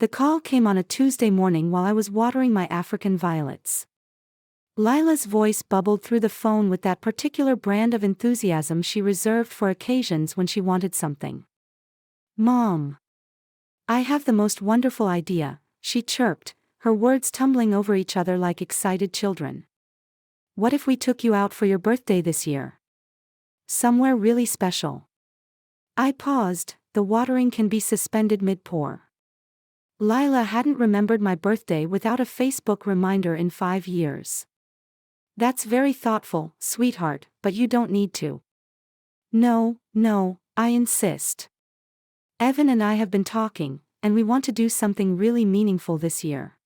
The call came on a Tuesday morning while I was watering my African violets. Lila's voice bubbled through the phone with that particular brand of enthusiasm she reserved for occasions when she wanted something. "Mom. I have the most wonderful idea," she chirped, her words tumbling over each other like excited children. "What if we took you out for your birthday this year? Somewhere really special." I paused, the watering can be suspended mid-pour. Lila hadn't remembered my birthday without a Facebook reminder in 5 years. "That's very thoughtful, sweetheart, but you don't need to." No, I insist. "Evan and I have been talking, and we want to do something really meaningful this year.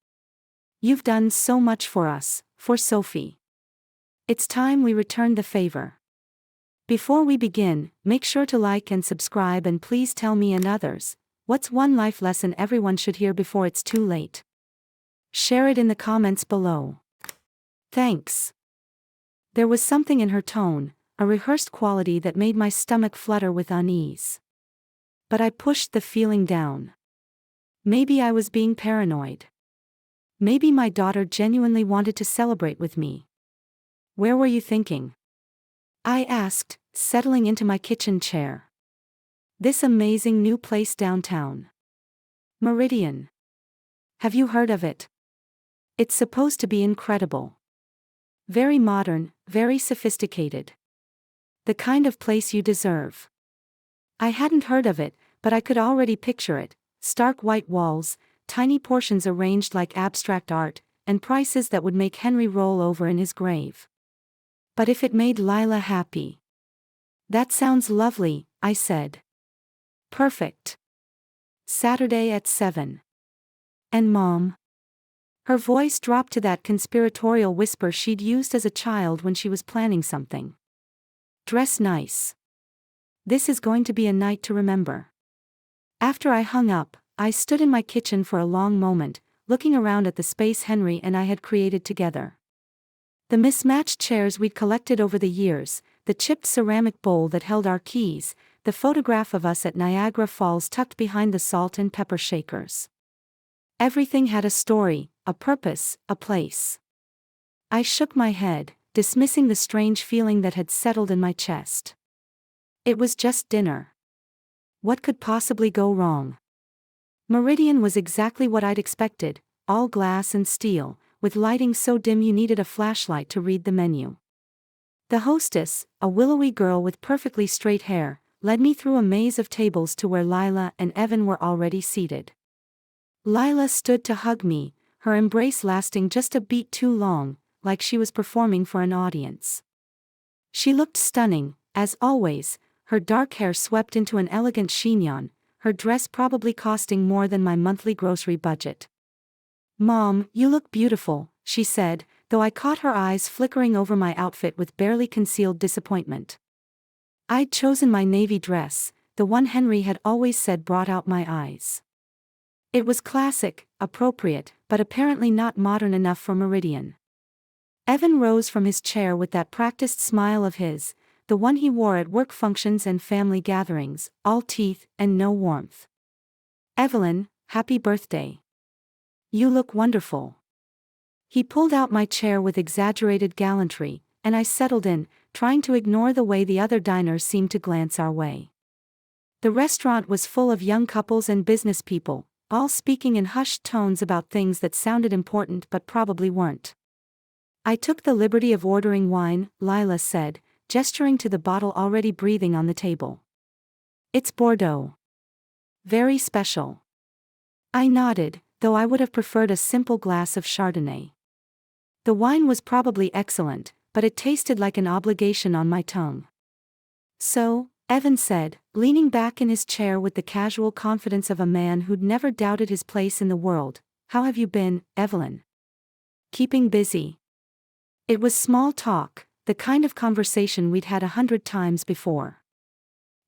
You've done so much for us, for Sophie. It's time we return the favor. Before we begin, make sure to like and subscribe, and please tell me and others, what's one life lesson everyone should hear before it's too late? Share it in the comments below. Thanks." There was something in her tone, a rehearsed quality that made my stomach flutter with unease. But I pushed the feeling down. Maybe I was being paranoid. Maybe my daughter genuinely wanted to celebrate with me. "Where were you thinking?" I asked, settling into my kitchen chair. "This amazing new place downtown. Meridian. Have you heard of it? It's supposed to be incredible. Very modern, very sophisticated. The kind of place you deserve." I hadn't heard of it, but I could already picture it: stark white walls, tiny portions arranged like abstract art, and prices that would make Henry roll over in his grave. But if it made Lila happy. "That sounds lovely," I said. "Perfect. Saturday at 7. And Mom?" Her voice dropped to that conspiratorial whisper she'd used as a child when she was planning something. "Dress nice. This is going to be a night to remember." After I hung up, I stood in my kitchen for a long moment, looking around at the space Henry and I had created together. The mismatched chairs we'd collected over the years, the chipped ceramic bowl that held our keys, the photograph of us at Niagara Falls tucked behind the salt and pepper shakers. Everything had a story, a purpose, a place. I shook my head, dismissing the strange feeling that had settled in my chest. It was just dinner. What could possibly go wrong? Meridian was exactly what I'd expected, all glass and steel, with lighting so dim you needed a flashlight to read the menu. The hostess, a willowy girl with perfectly straight hair, led me through a maze of tables to where Lila and Evan were already seated. Lila stood to hug me, her embrace lasting just a beat too long, like she was performing for an audience. She looked stunning, as always, her dark hair swept into an elegant chignon, her dress probably costing more than my monthly grocery budget. "Mom, you look beautiful," she said, though I caught her eyes flickering over my outfit with barely concealed disappointment. I'd chosen my navy dress, the one Henry had always said brought out my eyes. It was classic, appropriate, but apparently not modern enough for Meridian. Evan rose from his chair with that practiced smile of his, the one he wore at work functions and family gatherings, all teeth and no warmth. "Evelyn, happy birthday. You look wonderful." He pulled out my chair with exaggerated gallantry, and I settled in, trying to ignore the way the other diners seemed to glance our way. The restaurant was full of young couples and business people, all speaking in hushed tones about things that sounded important but probably weren't. "I took the liberty of ordering wine," Lila said, gesturing to the bottle already breathing on the table. "It's Bordeaux. Very special." I nodded, though I would have preferred a simple glass of Chardonnay. The wine was probably excellent, but it tasted like an obligation on my tongue. "So," Evan said, leaning back in his chair with the casual confidence of a man who'd never doubted his place in the world, "how have you been, Evelyn?" "Keeping busy." It was small talk, the kind of conversation we'd had 100 times before.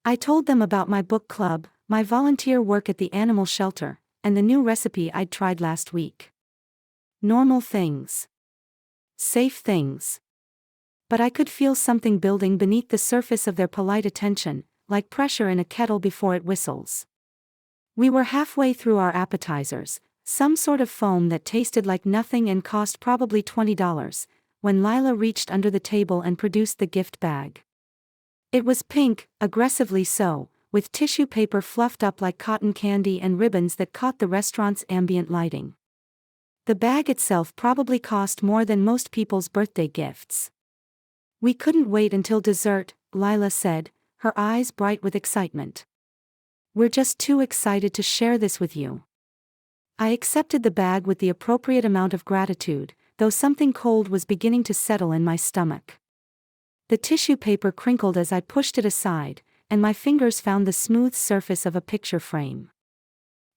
I told them about my book club, my volunteer work at the animal shelter, and the new recipe I'd tried last week. Normal things. Safe things. But I could feel something building beneath the surface of their polite attention, like pressure in a kettle before it whistles. We were halfway through our appetizers, some sort of foam that tasted like nothing and cost probably $20, when Lila reached under the table and produced the gift bag. It was pink, aggressively so, with tissue paper fluffed up like cotton candy and ribbons that caught the restaurant's ambient lighting. The bag itself probably cost more than most people's birthday gifts. "We couldn't wait until dessert," Lila said, her eyes bright with excitement. "We're just too excited to share this with you." I accepted the bag with the appropriate amount of gratitude, though something cold was beginning to settle in my stomach. The tissue paper crinkled as I pushed it aside, and my fingers found the smooth surface of a picture frame.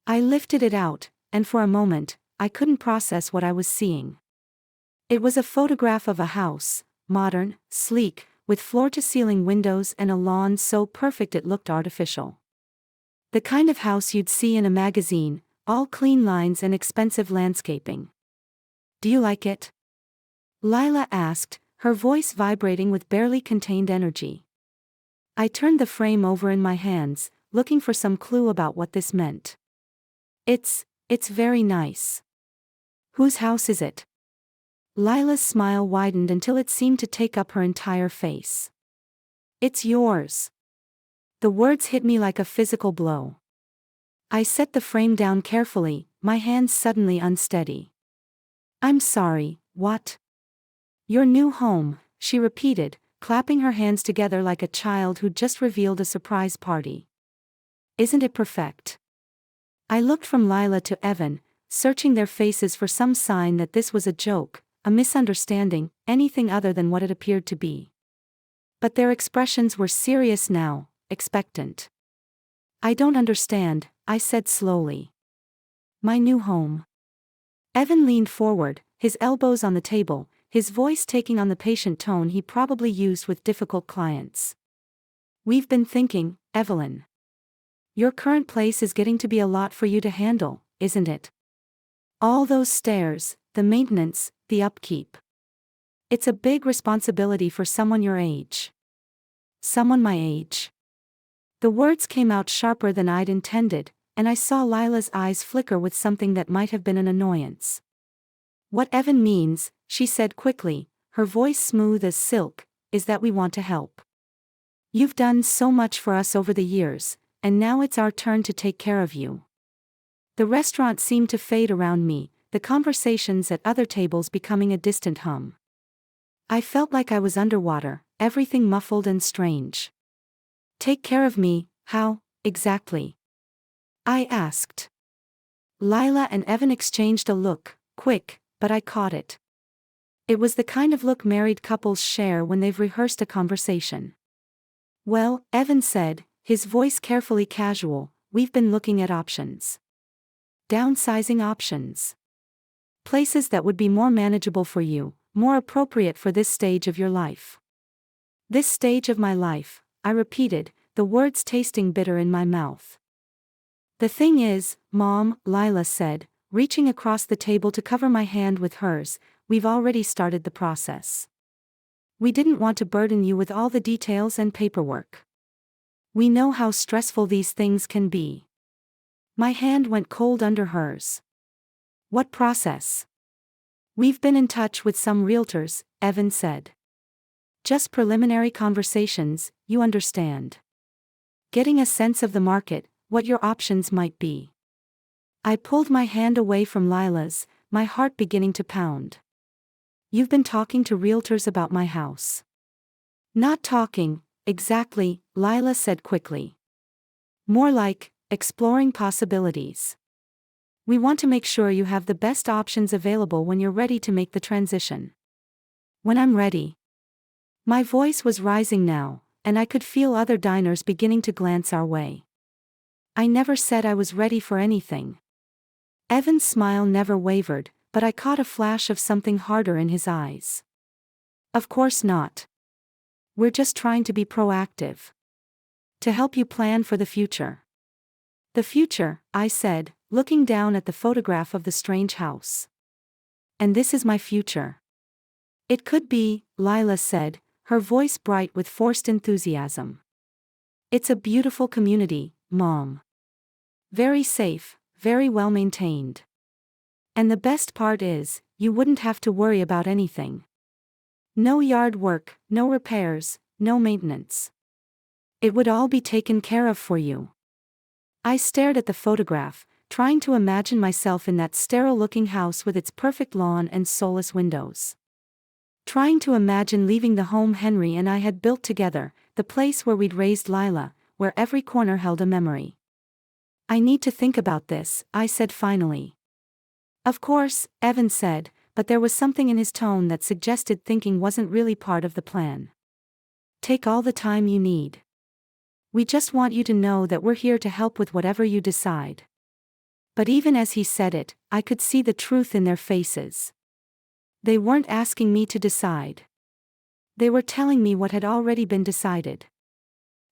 I lifted it out, and for a moment, I couldn't process what I was seeing. It was a photograph of a house, modern, sleek, with floor-to-ceiling windows and a lawn so perfect it looked artificial. The kind of house you'd see in a magazine, all clean lines and expensive landscaping. "Do you like it?" Lila asked, her voice vibrating with barely contained energy. I turned the frame over in my hands, looking for some clue about what this meant. It's very nice." "Whose house is it?" Lila's smile widened until it seemed to take up her entire face. "It's yours." The words hit me like a physical blow. I set the frame down carefully, my hands suddenly unsteady. "I'm sorry, what?" "Your new home," she repeated, clapping her hands together like a child who'd just revealed a surprise party. "Isn't it perfect?" I looked from Lila to Evan, searching their faces for some sign that this was a joke, a misunderstanding, anything other than what it appeared to be. But their expressions were serious now, expectant. "I don't understand," I said slowly. "My new home." Evan leaned forward, his elbows on the table, his voice taking on the patient tone he probably used with difficult clients. "We've been thinking, Evelyn. Your current place is getting to be a lot for you to handle, isn't it? All those stairs, the maintenance, the upkeep. It's a big responsibility for someone your age." "Someone my age?" The words came out sharper than I'd intended, and I saw Lila's eyes flicker with something that might have been an annoyance. "What Evan means," she said quickly, her voice smooth as silk, "is that we want to help. You've done so much for us over the years, and now it's our turn to take care of you." The restaurant seemed to fade around me, the conversations at other tables becoming a distant hum. I felt like I was underwater, everything muffled and strange. "Take care of me, how, exactly?" I asked. Lila and Evan exchanged a look, quick, but I caught it. It was the kind of look married couples share when they've rehearsed a conversation. "Well," Evan said, his voice carefully casual, "we've been looking at options. Downsizing options. Places that would be more manageable for you, more appropriate for this stage of your life." "This stage of my life," I repeated, the words tasting bitter in my mouth. "The thing is, Mom," Lila said, reaching across the table to cover my hand with hers, "we've already started the process. We didn't want to burden you with all the details and paperwork. We know how stressful these things can be." My hand went cold under hers. "What process?" "We've been in touch with some realtors," Evan said. "Just preliminary conversations, you understand. Getting a sense of the market, what your options might be." I pulled my hand away from Lila's, my heart beginning to pound. "You've been talking to realtors about my house?" "Not talking, exactly," Lila said quickly. "More like, exploring possibilities. We want to make sure you have the best options available when you're ready to make the transition." "When I'm ready." My voice was rising now, and I could feel other diners beginning to glance our way. "I never said I was ready for anything." Evan's smile never wavered, but I caught a flash of something harder in his eyes. "Of course not. We're just trying to be proactive. To help you plan for the future." "The future," I said, looking down at the photograph of the strange house. "And this is my future." "It could be," Lila said, her voice bright with forced enthusiasm. "It's a beautiful community, Mom. Very safe, very well maintained. And the best part is, you wouldn't have to worry about anything. No yard work, no repairs, no maintenance. It would all be taken care of for you. I stared at the photograph, trying to imagine myself in that sterile-looking house with its perfect lawn and soulless windows. Trying to imagine leaving the home Henry and I had built together, the place where we'd raised Lila, where every corner held a memory. I need to think about this, I said finally. Of course, Evan said, but there was something in his tone that suggested thinking wasn't really part of the plan. Take all the time you need. We just want you to know that we're here to help with whatever you decide. But even as he said it, I could see the truth in their faces. They weren't asking me to decide. They were telling me what had already been decided.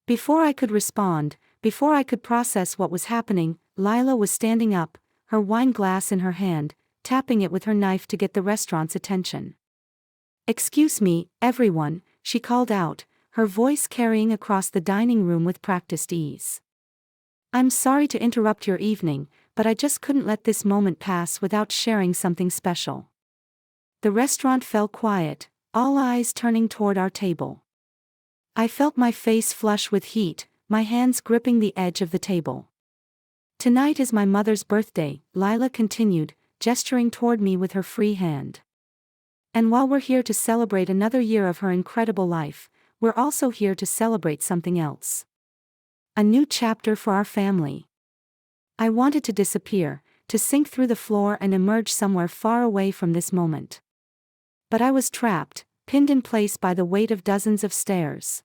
Before I could respond, before I could process what was happening, Lila was standing up, her wine glass in her hand, tapping it with her knife to get the restaurant's attention. "Excuse me, everyone," she called out, her voice carrying across the dining room with practiced ease. "I'm sorry to interrupt your evening, but I just couldn't let this moment pass without sharing something special." The restaurant fell quiet, all eyes turning toward our table. I felt my face flush with heat, my hands gripping the edge of the table. "Tonight is my mother's birthday," Lila continued, gesturing toward me with her free hand. "And while we're here to celebrate another year of her incredible life, we're also here to celebrate something else. A new chapter for our family." I wanted to disappear, to sink through the floor and emerge somewhere far away from this moment. But I was trapped, pinned in place by the weight of dozens of stares.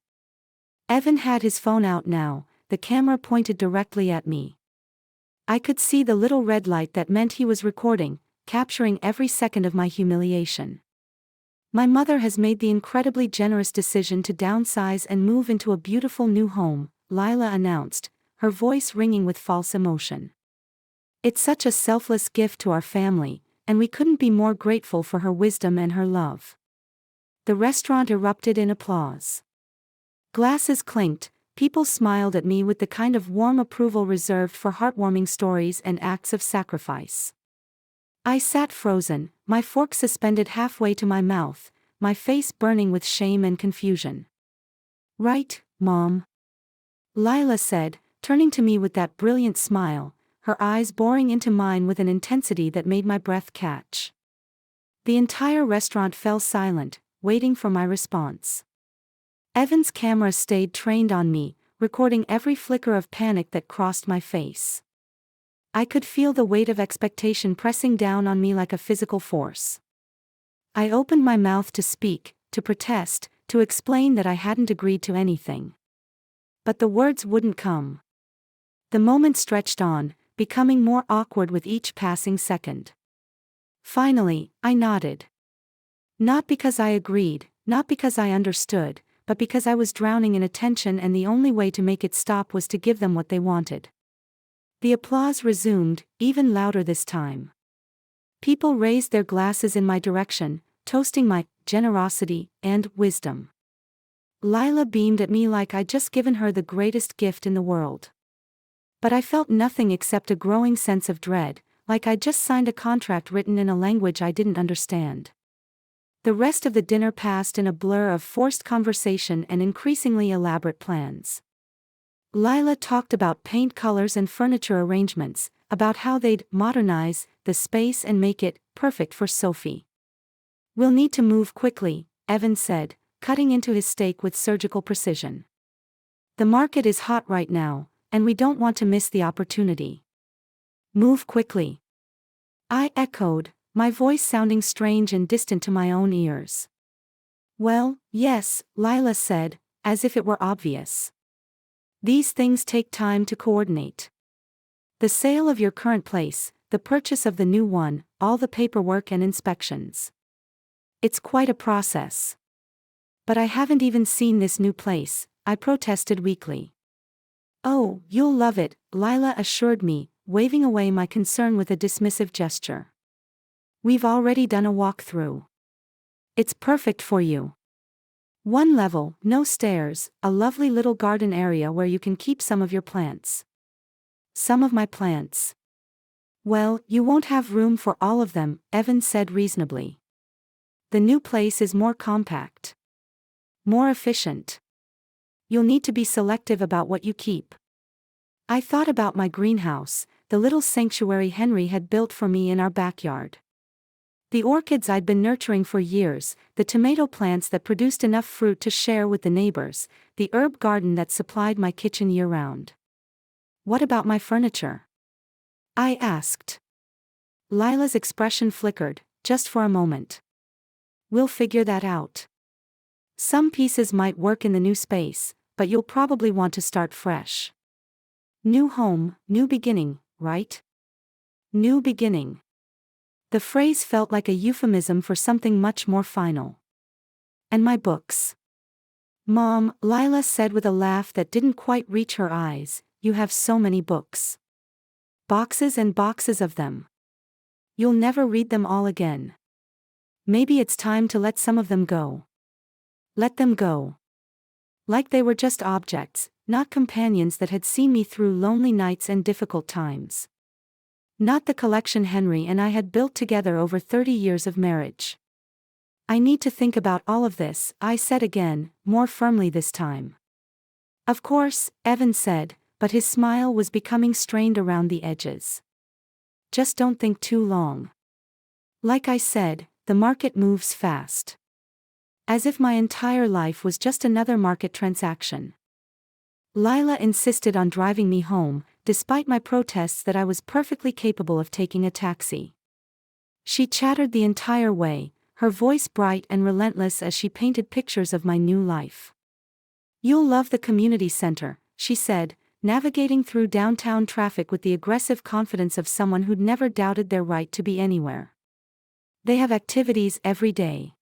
Evan had his phone out now, the camera pointed directly at me. I could see the little red light that meant he was recording, capturing every second of my humiliation. "My mother has made the incredibly generous decision to downsize and move into a beautiful new home," Lila announced, her voice ringing with false emotion. "It's such a selfless gift to our family, and we couldn't be more grateful for her wisdom and her love." The restaurant erupted in applause. Glasses clinked, people smiled at me with the kind of warm approval reserved for heartwarming stories and acts of sacrifice. I sat frozen, my fork suspended halfway to my mouth, my face burning with shame and confusion. "Right, Mom," Lila said, turning to me with that brilliant smile, her eyes boring into mine with an intensity that made my breath catch. The entire restaurant fell silent, waiting for my response. Evan's camera stayed trained on me, recording every flicker of panic that crossed my face. I could feel the weight of expectation pressing down on me like a physical force. I opened my mouth to speak, to protest, to explain that I hadn't agreed to anything. But the words wouldn't come. The moment stretched on, becoming more awkward with each passing second. Finally, I nodded. Not because I agreed, not because I understood, but because I was drowning in attention and the only way to make it stop was to give them what they wanted. The applause resumed, even louder this time. People raised their glasses in my direction, toasting my generosity and wisdom. Lila beamed at me like I'd just given her the greatest gift in the world. But I felt nothing except a growing sense of dread, like I'd just signed a contract written in a language I didn't understand. The rest of the dinner passed in a blur of forced conversation and increasingly elaborate plans. Lila talked about paint colors and furniture arrangements, about how they'd modernize the space and make it perfect for Sophie. "We'll need to move quickly," Evan said, cutting into his steak with surgical precision. "The market is hot right now, and we don't want to miss the opportunity." "Move quickly," I echoed, my voice sounding strange and distant to my own ears. "Well, yes," Lila said, as if it were obvious. "These things take time to coordinate. The sale of your current place, the purchase of the new one, all the paperwork and inspections. It's quite a process." "But I haven't even seen this new place," I protested weakly. "Oh, you'll love it," Lila assured me, waving away my concern with a dismissive gesture. "We've already done a walkthrough. It's perfect for you. One level, no stairs, a lovely little garden area where you can keep some of your plants." Some of my plants. Well, you won't have room for all of them, Evan said reasonably. The new place is more compact. More efficient. You'll need to be selective about what you keep. I thought about my greenhouse, the little sanctuary Henry had built for me in our backyard. The orchids I'd been nurturing for years, the tomato plants that produced enough fruit to share with the neighbors, the herb garden that supplied my kitchen year-round. What about my furniture? I asked. Lila's expression flickered, just for a moment. We'll figure that out. Some pieces might work in the new space, but you'll probably want to start fresh. New home, new beginning, right? New beginning. The phrase felt like a euphemism for something much more final. And my books. Mom, Lila said with a laugh that didn't quite reach her eyes, you have so many books. Boxes and boxes of them. You'll never read them all again. Maybe it's time to let some of them go. Let them go. Like they were just objects, not companions that had seen me through lonely nights and difficult times. Not the collection Henry and I had built together over 30 years of marriage. I need to think about all of this, I said again, more firmly this time. Of course, Evan said, but his smile was becoming strained around the edges. Just don't think too long. Like I said, the market moves fast. As if my entire life was just another market transaction. Lila insisted on driving me home, despite my protests that I was perfectly capable of taking a taxi. She chattered the entire way, her voice bright and relentless as she painted pictures of my new life. You'll love the community center, she said, navigating through downtown traffic with the aggressive confidence of someone who'd never doubted their right to be anywhere. They have activities every day.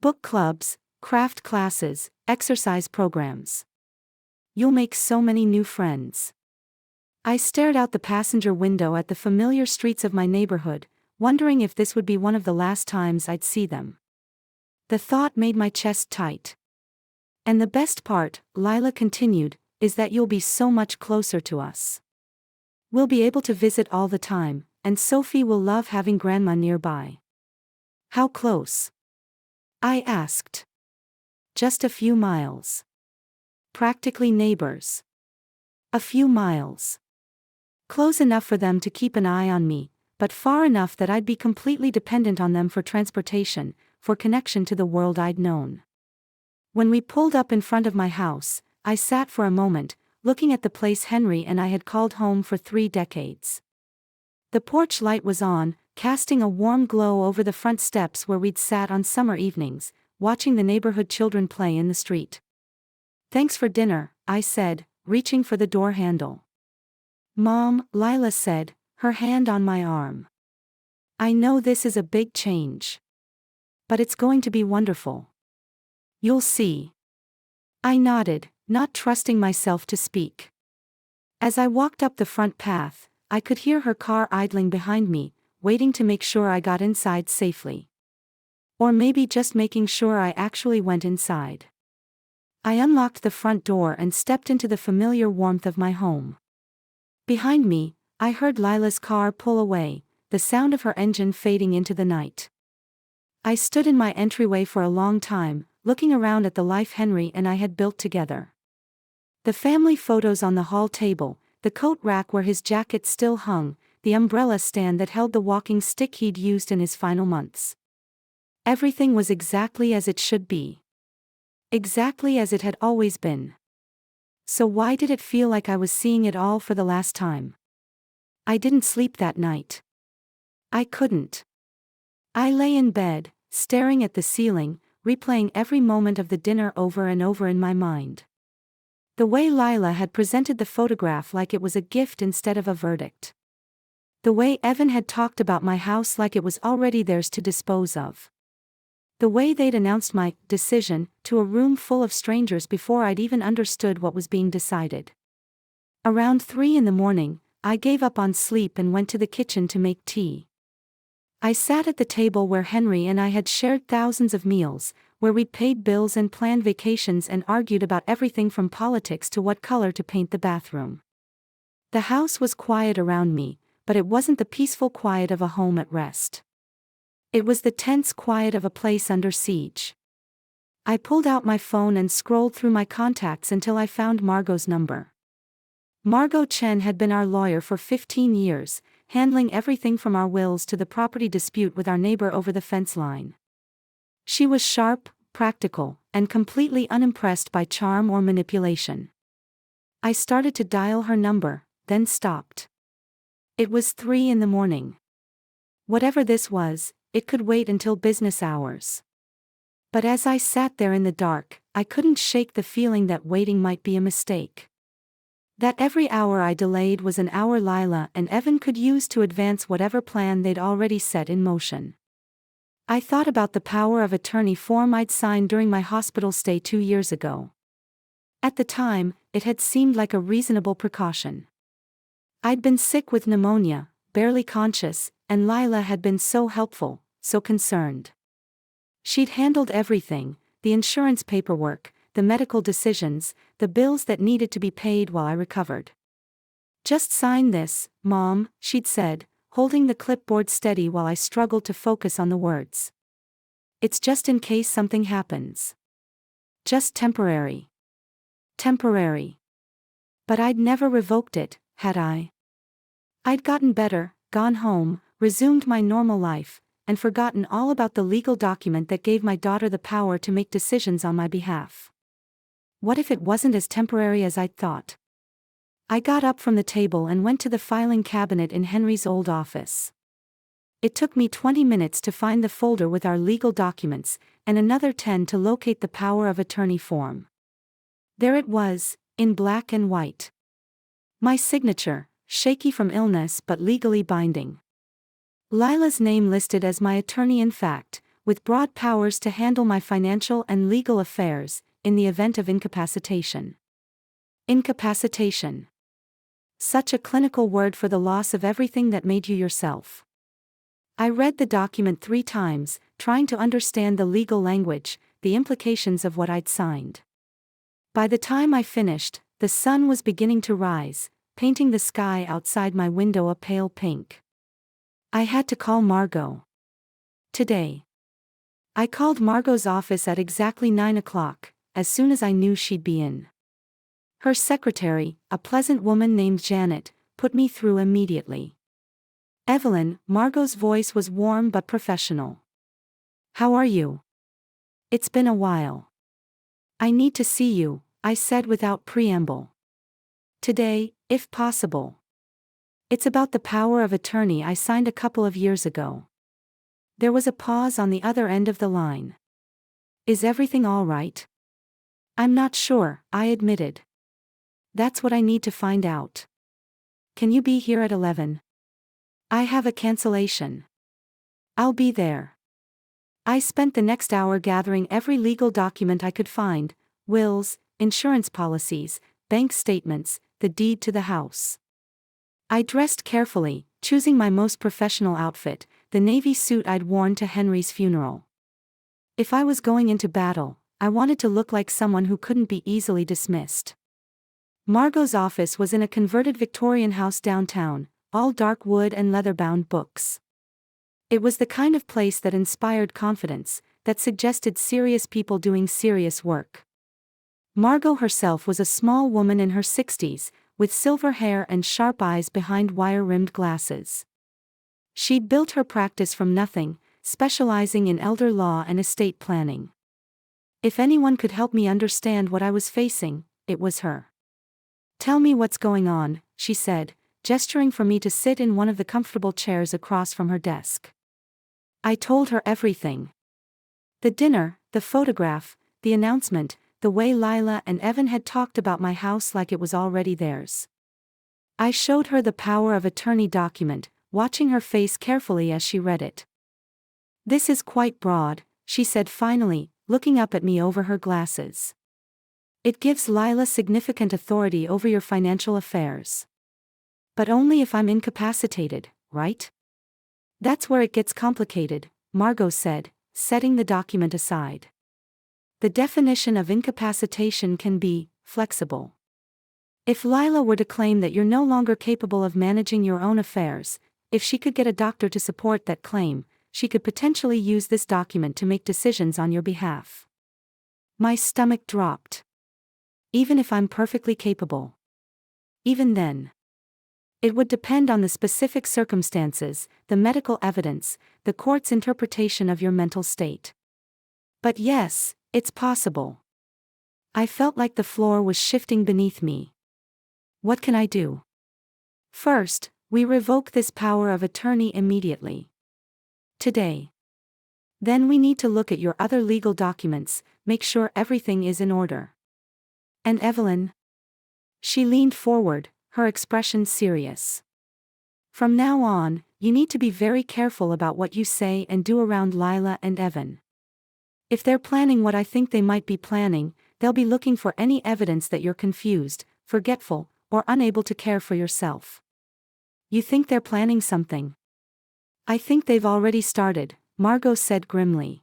Book clubs, craft classes, exercise programs. You'll make so many new friends. I stared out the passenger window at the familiar streets of my neighborhood, wondering if this would be one of the last times I'd see them. The thought made my chest tight. And the best part, Lila continued, is that you'll be so much closer to us. We'll be able to visit all the time, and Sophie will love having Grandma nearby. How close? I asked. Just a few miles. Practically neighbors. A few miles. Close enough for them to keep an eye on me, but far enough that I'd be completely dependent on them for transportation, for connection to the world I'd known. When we pulled up in front of my house, I sat for a moment, looking at the place Henry and I had called home for 3 decades. The porch light was on, casting a warm glow over the front steps where we'd sat on summer evenings, watching the neighborhood children play in the street. Thanks for dinner, I said, reaching for the door handle. Mom, Lila said, her hand on my arm. I know this is a big change. But it's going to be wonderful. You'll see. I nodded, not trusting myself to speak. As I walked up the front path, I could hear her car idling behind me, waiting to make sure I got inside safely. Or maybe just making sure I actually went inside. I unlocked the front door and stepped into the familiar warmth of my home. Behind me, I heard Lila's car pull away, the sound of her engine fading into the night. I stood in my entryway for a long time, looking around at the life Henry and I had built together. The family photos on the hall table, the coat rack where his jacket still hung, the umbrella stand that held the walking stick he'd used in his final months. Everything was exactly as it should be. Exactly as it had always been. So why did it feel like I was seeing it all for the last time? I didn't sleep that night. I couldn't. I lay in bed, staring at the ceiling, replaying every moment of the dinner over and over in my mind. The way Lila had presented the photograph like it was a gift instead of a verdict. The way Evan had talked about my house like it was already theirs to dispose of. The way they'd announced my decision to a room full of strangers before I'd even understood what was being decided. Around 3 a.m, I gave up on sleep and went to the kitchen to make tea. I sat at the table where Henry and I had shared thousands of meals, where we'd paid bills and planned vacations and argued about everything from politics to what color to paint the bathroom. The house was quiet around me, but it wasn't the peaceful quiet of a home at rest. It was the tense quiet of a place under siege. I pulled out my phone and scrolled through my contacts until I found Margot's number. Margot Chen had been our lawyer for 15 years, handling everything from our wills to the property dispute with our neighbor over the fence line. She was sharp, practical, and completely unimpressed by charm or manipulation. I started to dial her number, then stopped. It was 3 a.m. Whatever this was, it could wait until business hours. But as I sat there in the dark, I couldn't shake the feeling that waiting might be a mistake. That every hour I delayed was an hour Lila and Evan could use to advance whatever plan they'd already set in motion. I thought about the power of attorney form I'd signed during my hospital stay 2 years ago. At the time, it had seemed like a reasonable precaution. I'd been sick with pneumonia, barely conscious, and Lila had been so helpful, so concerned. She'd handled everything, the insurance paperwork, the medical decisions, the bills that needed to be paid while I recovered. "Just sign this, Mom," she'd said, holding the clipboard steady while I struggled to focus on the words. "It's just in case something happens. Just temporary." Temporary. But I'd never revoked it, had I? I'd gotten better, gone home, resumed my normal life, and forgotten all about the legal document that gave my daughter the power to make decisions on my behalf. What if it wasn't as temporary as I'd thought? I got up from the table and went to the filing cabinet in Henry's old office. It took me 20 minutes to find the folder with our legal documents, and another 10 to locate the power of attorney form. There it was, in black and white. My signature, shaky from illness but legally binding. Lila's name listed as my attorney in fact, with broad powers to handle my financial and legal affairs, in the event of incapacitation. Incapacitation. Such a clinical word for the loss of everything that made you yourself. I read the document 3 times, trying to understand the legal language, the implications of what I'd signed. By the time I finished, the sun was beginning to rise, painting the sky outside my window a pale pink. I had to call Margot. Today. I called Margot's office at exactly 9 o'clock, as soon as I knew she'd be in. Her secretary, a pleasant woman named Janet, put me through immediately. "Evelyn," Margot's voice was warm but professional. "How are you? It's been a while." "I need to see you," I said without preamble. "Today, if possible. It's about the power of attorney I signed a couple of years ago." There was a pause on the other end of the line. "Is everything all right?" "I'm not sure," I admitted. "That's what I need to find out. Can you be here at 11? I have a cancellation." "I'll be there." I spent the next hour gathering every legal document I could find: wills, insurance policies, bank statements, the deed to the house. I dressed carefully, choosing my most professional outfit, the navy suit I'd worn to Henry's funeral. If I was going into battle, I wanted to look like someone who couldn't be easily dismissed. Margot's office was in a converted Victorian house downtown, all dark wood and leather-bound books. It was the kind of place that inspired confidence, that suggested serious people doing serious work. Margot herself was a small woman in her 60s, with silver hair and sharp eyes behind wire-rimmed glasses. She'd built her practice from nothing, specializing in elder law and estate planning. If anyone could help me understand what I was facing, it was her. "Tell me what's going on," she said, gesturing for me to sit in one of the comfortable chairs across from her desk. I told her everything. The dinner, the photograph, the announcement, the way Lila and Evan had talked about my house like it was already theirs. I showed her the power of attorney document, watching her face carefully as she read it. "This is quite broad," she said finally, looking up at me over her glasses. "It gives Lila significant authority over your financial affairs. But only if I'm incapacitated, right?" "That's where it gets complicated," Margot said, setting the document aside. "The definition of incapacitation can be flexible. If Lila were to claim that you're no longer capable of managing your own affairs, if she could get a doctor to support that claim, she could potentially use this document to make decisions on your behalf. My stomach dropped. Even if I'm perfectly capable. Even then. It would depend on the specific circumstances, the medical evidence, the court's interpretation of your mental state. But yes, it's possible. I felt like the floor was shifting beneath me. What can I do? First, we revoke this power of attorney immediately. Today. Then we need to look at your other legal documents, make sure everything is in order. And Evelyn? She leaned forward, her expression serious. From now on, you need to be very careful about what you say and do around Lila and Evan. If they're planning what I think they might be planning, they'll be looking for any evidence that you're confused, forgetful, or unable to care for yourself. You think they're planning something? I think they've already started, Margot said grimly.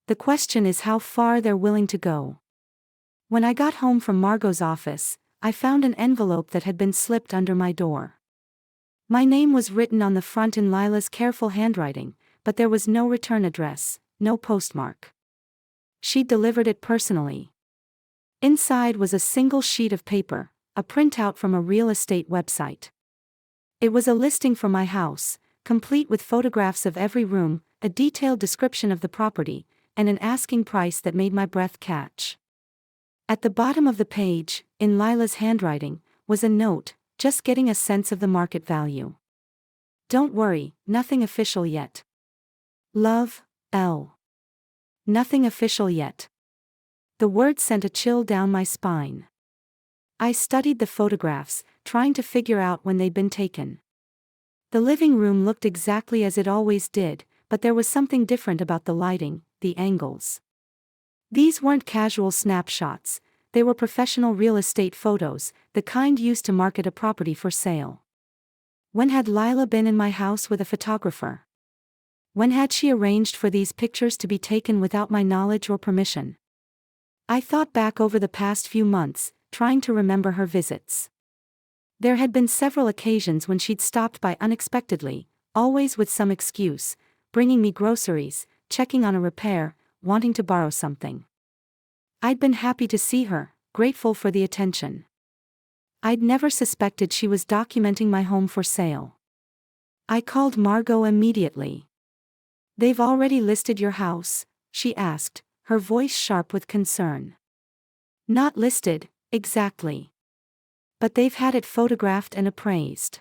The question is how far they're willing to go. When I got home from Margot's office, I found an envelope that had been slipped under my door. My name was written on the front in Lila's careful handwriting, but there was no return address, no postmark. She'd delivered it personally. Inside was a single sheet of paper, a printout from a real estate website. It was a listing for my house, complete with photographs of every room, a detailed description of the property, and an asking price that made my breath catch. At the bottom of the page, in Lila's handwriting, was a note, just getting a sense of the market value. Don't worry, nothing official yet. Love, L. Nothing official yet. The word sent a chill down my spine. I studied the photographs, trying to figure out when they'd been taken. The living room looked exactly as it always did, but there was something different about the lighting, the angles. These weren't casual snapshots, they were professional real estate photos, the kind used to market a property for sale. When had Lila been in my house with a photographer? When had she arranged for these pictures to be taken without my knowledge or permission? I thought back over the past few months, trying to remember her visits. There had been several occasions when she'd stopped by unexpectedly, always with some excuse, bringing me groceries, checking on a repair, wanting to borrow something. I'd been happy to see her, grateful for the attention. I'd never suspected she was documenting my home for sale. I called Margot immediately. They've already listed your house, she asked, her voice sharp with concern. Not listed, exactly. But they've had it photographed and appraised.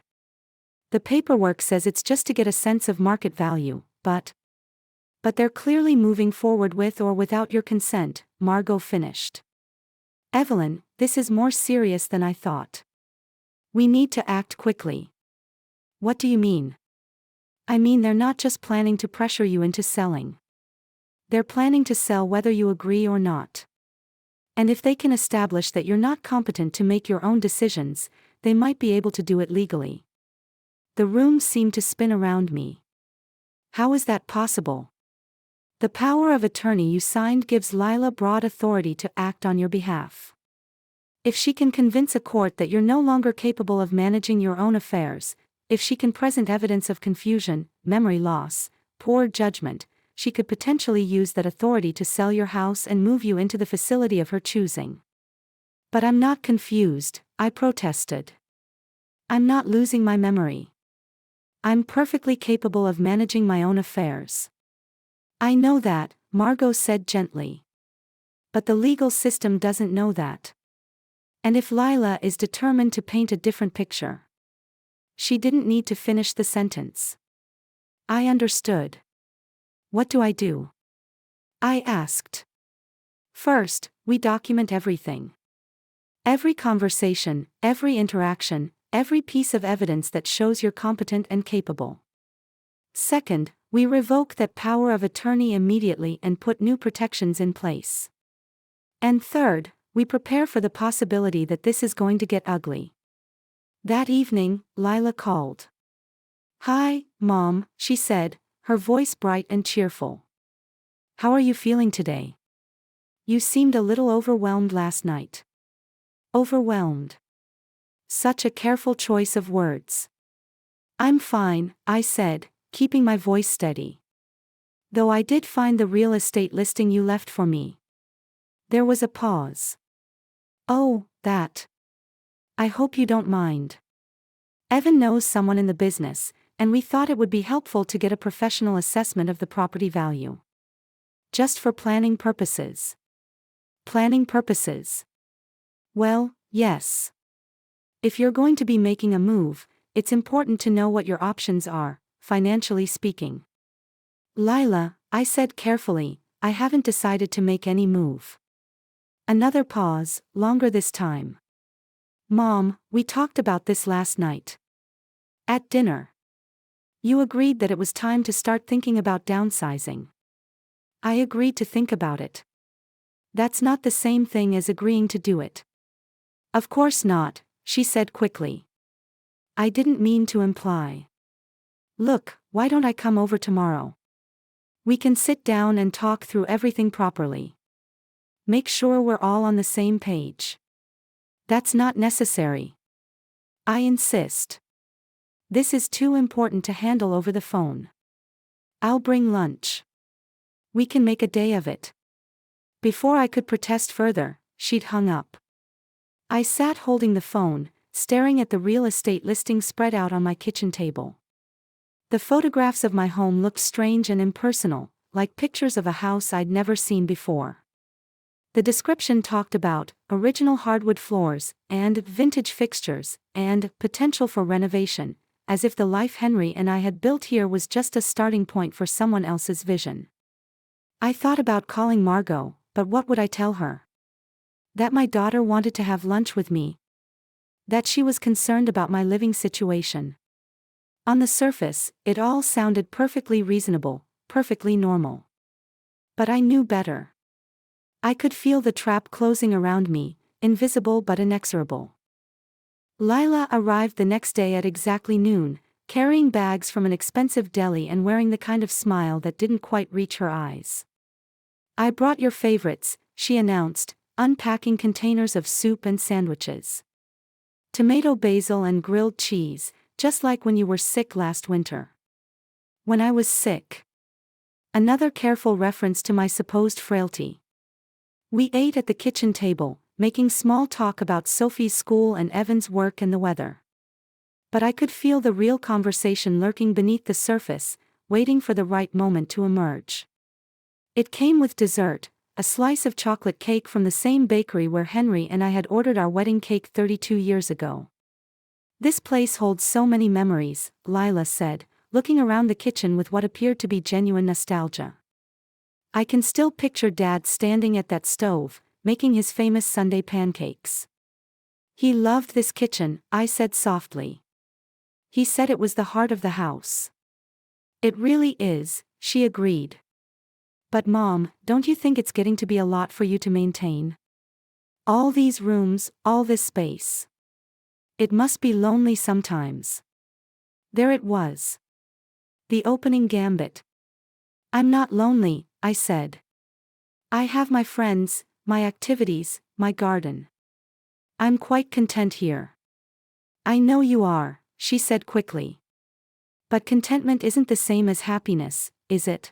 The paperwork says it's just to get a sense of market value, but they're clearly moving forward with or without your consent, Margot finished. Evelyn, this is more serious than I thought. We need to act quickly. What do you mean? I mean they're not just planning to pressure you into selling. They're planning to sell whether you agree or not. And if they can establish that you're not competent to make your own decisions, they might be able to do it legally. The room seemed to spin around me. How is that possible? The power of attorney you signed gives Lila broad authority to act on your behalf. If she can convince a court that you're no longer capable of managing your own affairs, if she can present evidence of confusion, memory loss, poor judgment, she could potentially use that authority to sell your house and move you into the facility of her choosing. But I'm not confused, I protested. I'm not losing my memory. I'm perfectly capable of managing my own affairs. I know that, Margot said gently. But the legal system doesn't know that. And if Lila is determined to paint a different picture. She didn't need to finish the sentence. I understood. What do I do? I asked. First, we document everything. Every conversation, every interaction, every piece of evidence that shows you're competent and capable. Second, we revoke that power of attorney immediately and put new protections in place. And third, we prepare for the possibility that this is going to get ugly. That evening, Lila called. Hi, Mom, she said, her voice bright and cheerful. How are you feeling today? You seemed a little overwhelmed last night. Overwhelmed. Such a careful choice of words. I'm fine, I said, keeping my voice steady. Though I did find the real estate listing you left for me. There was a pause. Oh, that. I hope you don't mind. Evan knows someone in the business, and we thought it would be helpful to get a professional assessment of the property value. Just for planning purposes. Planning purposes. Well, yes. If you're going to be making a move, it's important to know what your options are, financially speaking. Lila, I said carefully, I haven't decided to make any move. Another pause, longer this time. Mom, we talked about this last night. At dinner. You agreed that it was time to start thinking about downsizing. I agreed to think about it. That's not the same thing as agreeing to do it. Of course not, she said quickly. I didn't mean to imply. Look, why don't I come over tomorrow? We can sit down and talk through everything properly. Make sure we're all on the same page. That's not necessary. I insist. This is too important to handle over the phone. I'll bring lunch. We can make a day of it. Before I could protest further, she'd hung up. I sat holding the phone, staring at the real estate listing spread out on my kitchen table. The photographs of my home looked strange and impersonal, like pictures of a house I'd never seen before. The description talked about original hardwood floors, and vintage fixtures, and potential for renovation, as if the life Henry and I had built here was just a starting point for someone else's vision. I thought about calling Margot, but what would I tell her? That my daughter wanted to have lunch with me. That she was concerned about my living situation. On the surface, it all sounded perfectly reasonable, perfectly normal. But I knew better. I could feel the trap closing around me, invisible but inexorable. Lila arrived the next day at exactly noon, carrying bags from an expensive deli and wearing the kind of smile that didn't quite reach her eyes. I brought your favorites, she announced, unpacking containers of soup and sandwiches. Tomato basil and grilled cheese, just like when you were sick last winter. When I was sick. Another careful reference to my supposed frailty. We ate at the kitchen table, making small talk about Sophie's school and Evan's work and the weather. But I could feel the real conversation lurking beneath the surface, waiting for the right moment to emerge. It came with dessert, a slice of chocolate cake from the same bakery where Henry and I had ordered our wedding cake 32 years ago. This place holds so many memories, Lila said, looking around the kitchen with what appeared to be genuine nostalgia. I can still picture Dad standing at that stove, making his famous Sunday pancakes. He loved this kitchen, I said softly. He said it was the heart of the house. It really is, she agreed. But Mom, don't you think it's getting to be a lot for you to maintain? All these rooms, all this space. It must be lonely sometimes. There it was. The opening gambit. I'm not lonely, I said. I have my friends, my activities, my garden. I'm quite content here. I know you are, she said quickly. But contentment isn't the same as happiness, is it?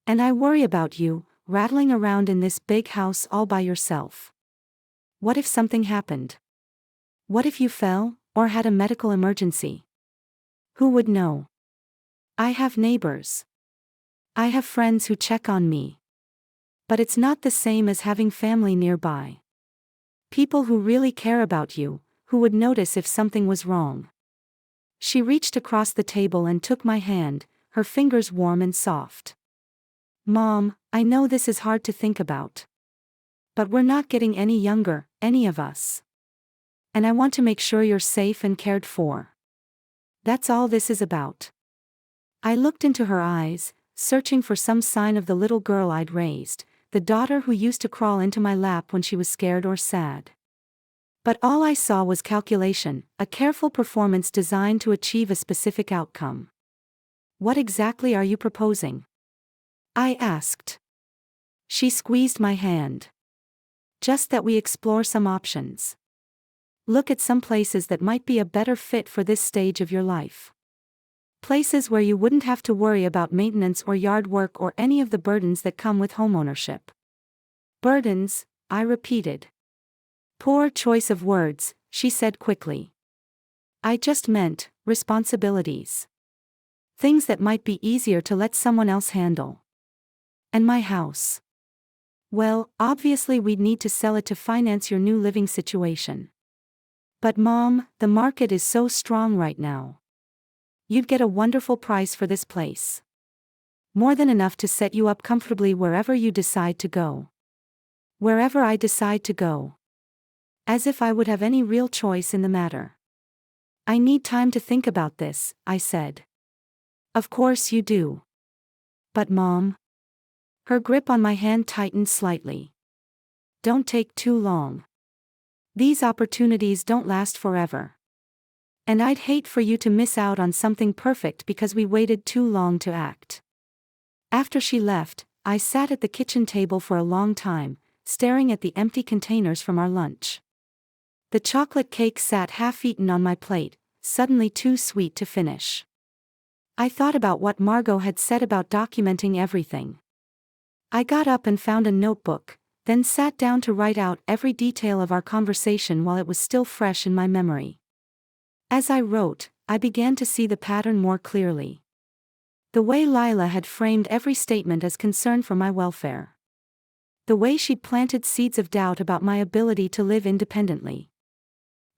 And I worry about you, rattling around in this big house all by yourself. What if something happened? What if you fell, or had a medical emergency? Who would know? I have neighbors. I have friends who check on me. But it's not the same as having family nearby. People who really care about you, who would notice if something was wrong. She reached across the table and took my hand, her fingers warm and soft. Mom, I know this is hard to think about. But we're not getting any younger, any of us. And I want to make sure you're safe and cared for. That's all this is about. I looked into her eyes, searching for some sign of the little girl I'd raised, the daughter who used to crawl into my lap when she was scared or sad. But all I saw was calculation, a careful performance designed to achieve a specific outcome. What exactly are you proposing? I asked. She squeezed my hand. Just that we explore some options. Look at some places that might be a better fit for this stage of your life. Places where you wouldn't have to worry about maintenance or yard work or any of the burdens that come with homeownership. Burdens, I repeated. Poor choice of words, she said quickly. I just meant responsibilities. Things that might be easier to let someone else handle. And my house. Well, obviously we'd need to sell it to finance your new living situation. But Mom, the market is so strong right now. You'd get a wonderful price for this place. More than enough to set you up comfortably wherever you decide to go. Wherever I decide to go. As if I would have any real choice in the matter. I need time to think about this, I said. Of course you do. But Mom? Her grip on my hand tightened slightly. Don't take too long. These opportunities don't last forever. And I'd hate for you to miss out on something perfect because we waited too long to act. After she left, I sat at the kitchen table for a long time, staring at the empty containers from our lunch. The chocolate cake sat half-eaten on my plate, suddenly too sweet to finish. I thought about what Margot had said about documenting everything. I got up and found a notebook, then sat down to write out every detail of our conversation while it was still fresh in my memory. As I wrote, I began to see the pattern more clearly. The way Lila had framed every statement as concern for my welfare. The way she'd planted seeds of doubt about my ability to live independently.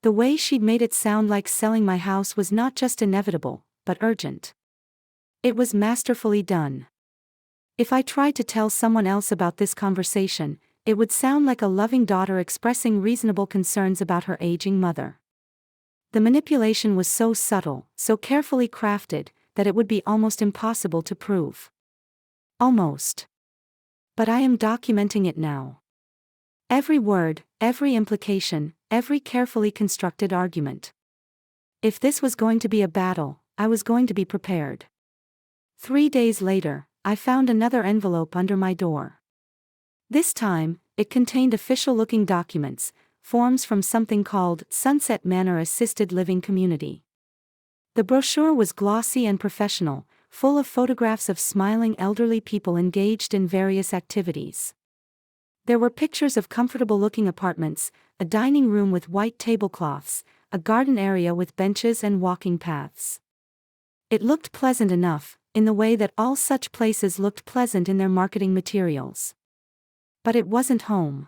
The way she'd made it sound like selling my house was not just inevitable, but urgent. It was masterfully done. If I tried to tell someone else about this conversation, it would sound like a loving daughter expressing reasonable concerns about her aging mother. The manipulation was so subtle, so carefully crafted, that it would be almost impossible to prove. Almost. But I am documenting it now. Every word, every implication, every carefully constructed argument. If this was going to be a battle, I was going to be prepared. 3 days later, I found another envelope under my door. This time, it contained official-looking documents, forms from something called Sunset Manor Assisted Living Community. The brochure was glossy and professional, full of photographs of smiling elderly people engaged in various activities. There were pictures of comfortable-looking apartments, a dining room with white tablecloths, a garden area with benches and walking paths. It looked pleasant enough, in the way that all such places looked pleasant in their marketing materials. But it wasn't home.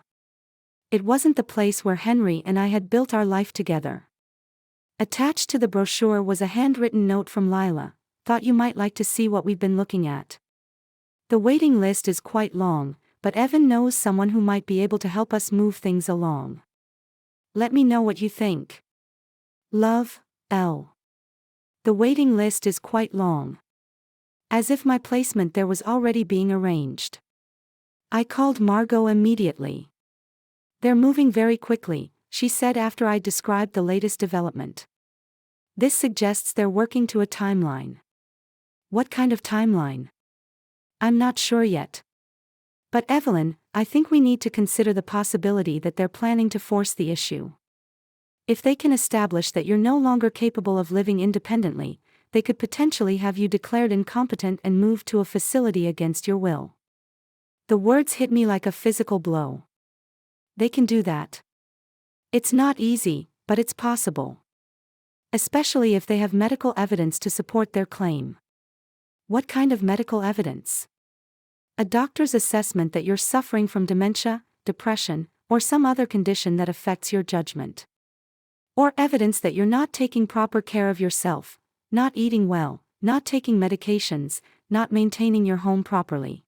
It wasn't the place where Henry and I had built our life together. Attached to the brochure was a handwritten note from Lila. Thought you might like to see what we've been looking at. The waiting list is quite long, but Evan knows someone who might be able to help us move things along. Let me know what you think. Love, L. The waiting list is quite long. As if my placement there was already being arranged. I called Margot immediately. They're moving very quickly, she said after I described the latest development. This suggests they're working to a timeline. What kind of timeline? I'm not sure yet. But Evelyn, I think we need to consider the possibility that they're planning to force the issue. If they can establish that you're no longer capable of living independently, they could potentially have you declared incompetent and moved to a facility against your will. The words hit me like a physical blow. They can do that. It's not easy, but it's possible. Especially if they have medical evidence to support their claim. What kind of medical evidence? A doctor's assessment that you're suffering from dementia, depression, or some other condition that affects your judgment. Or evidence that you're not taking proper care of yourself, not eating well, not taking medications, not maintaining your home properly.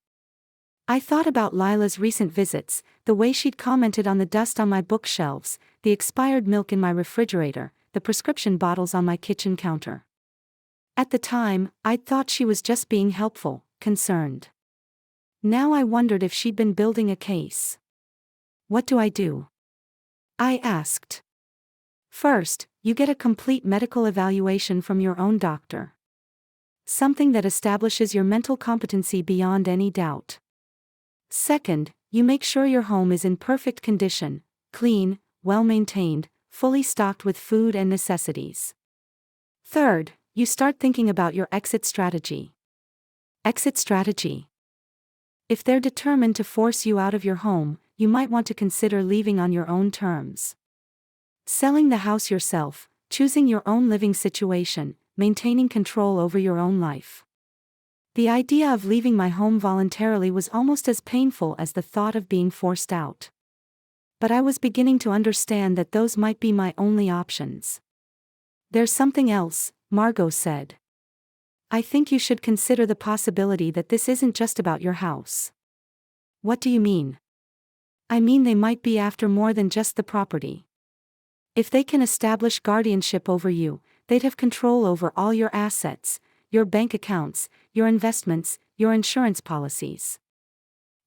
I thought about Lila's recent visits, the way she'd commented on the dust on my bookshelves, the expired milk in my refrigerator, the prescription bottles on my kitchen counter. At the time, I'd thought she was just being helpful, concerned. Now I wondered if she'd been building a case. What do I do? I asked. First, you get a complete medical evaluation from your own doctor. Something that establishes your mental competency beyond any doubt. Second, you make sure your home is in perfect condition, clean, well-maintained, fully stocked with food and necessities. Third, you start thinking about your exit strategy. Exit strategy. If they're determined to force you out of your home, you might want to consider leaving on your own terms. Selling the house yourself, choosing your own living situation, maintaining control over your own life. The idea of leaving my home voluntarily was almost as painful as the thought of being forced out. But I was beginning to understand that those might be my only options. There's something else, Margot said. I think you should consider the possibility that this isn't just about your house. What do you mean? I mean they might be after more than just the property. If they can establish guardianship over you, they'd have control over all your assets, your bank accounts, your investments, your insurance policies.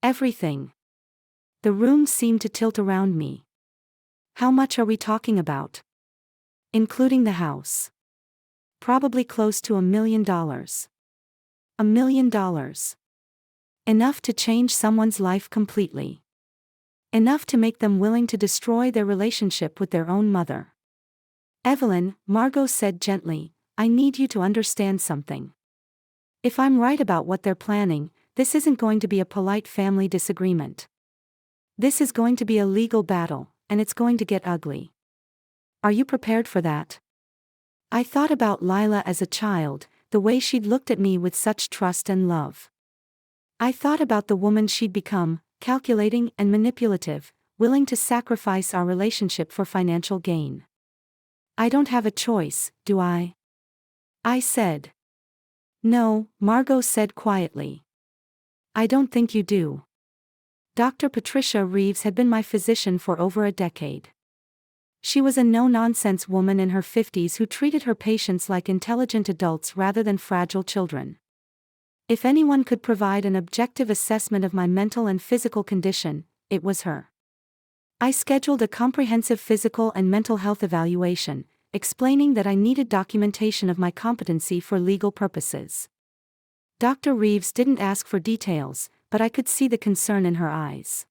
Everything. The room seemed to tilt around me. How much are we talking about? Including the house. Probably close to $1 million. $1 million. Enough to change someone's life completely. Enough to make them willing to destroy their relationship with their own mother. Evelyn, Margot said gently, I need you to understand something. If I'm right about what they're planning, this isn't going to be a polite family disagreement. This is going to be a legal battle, and it's going to get ugly. Are you prepared for that? I thought about Lila as a child, the way she'd looked at me with such trust and love. I thought about the woman she'd become, calculating and manipulative, willing to sacrifice our relationship for financial gain. I don't have a choice, do I? I said. No, Margot said quietly. I don't think you do. Dr. Patricia Reeves had been my physician for over a decade. She was a no-nonsense woman in her 50s who treated her patients like intelligent adults rather than fragile children. If anyone could provide an objective assessment of my mental and physical condition, it was her. I scheduled a comprehensive physical and mental health evaluation, explaining that I needed documentation of my competency for legal purposes. Dr. Reeves didn't ask for details, but I could see the concern in her eyes.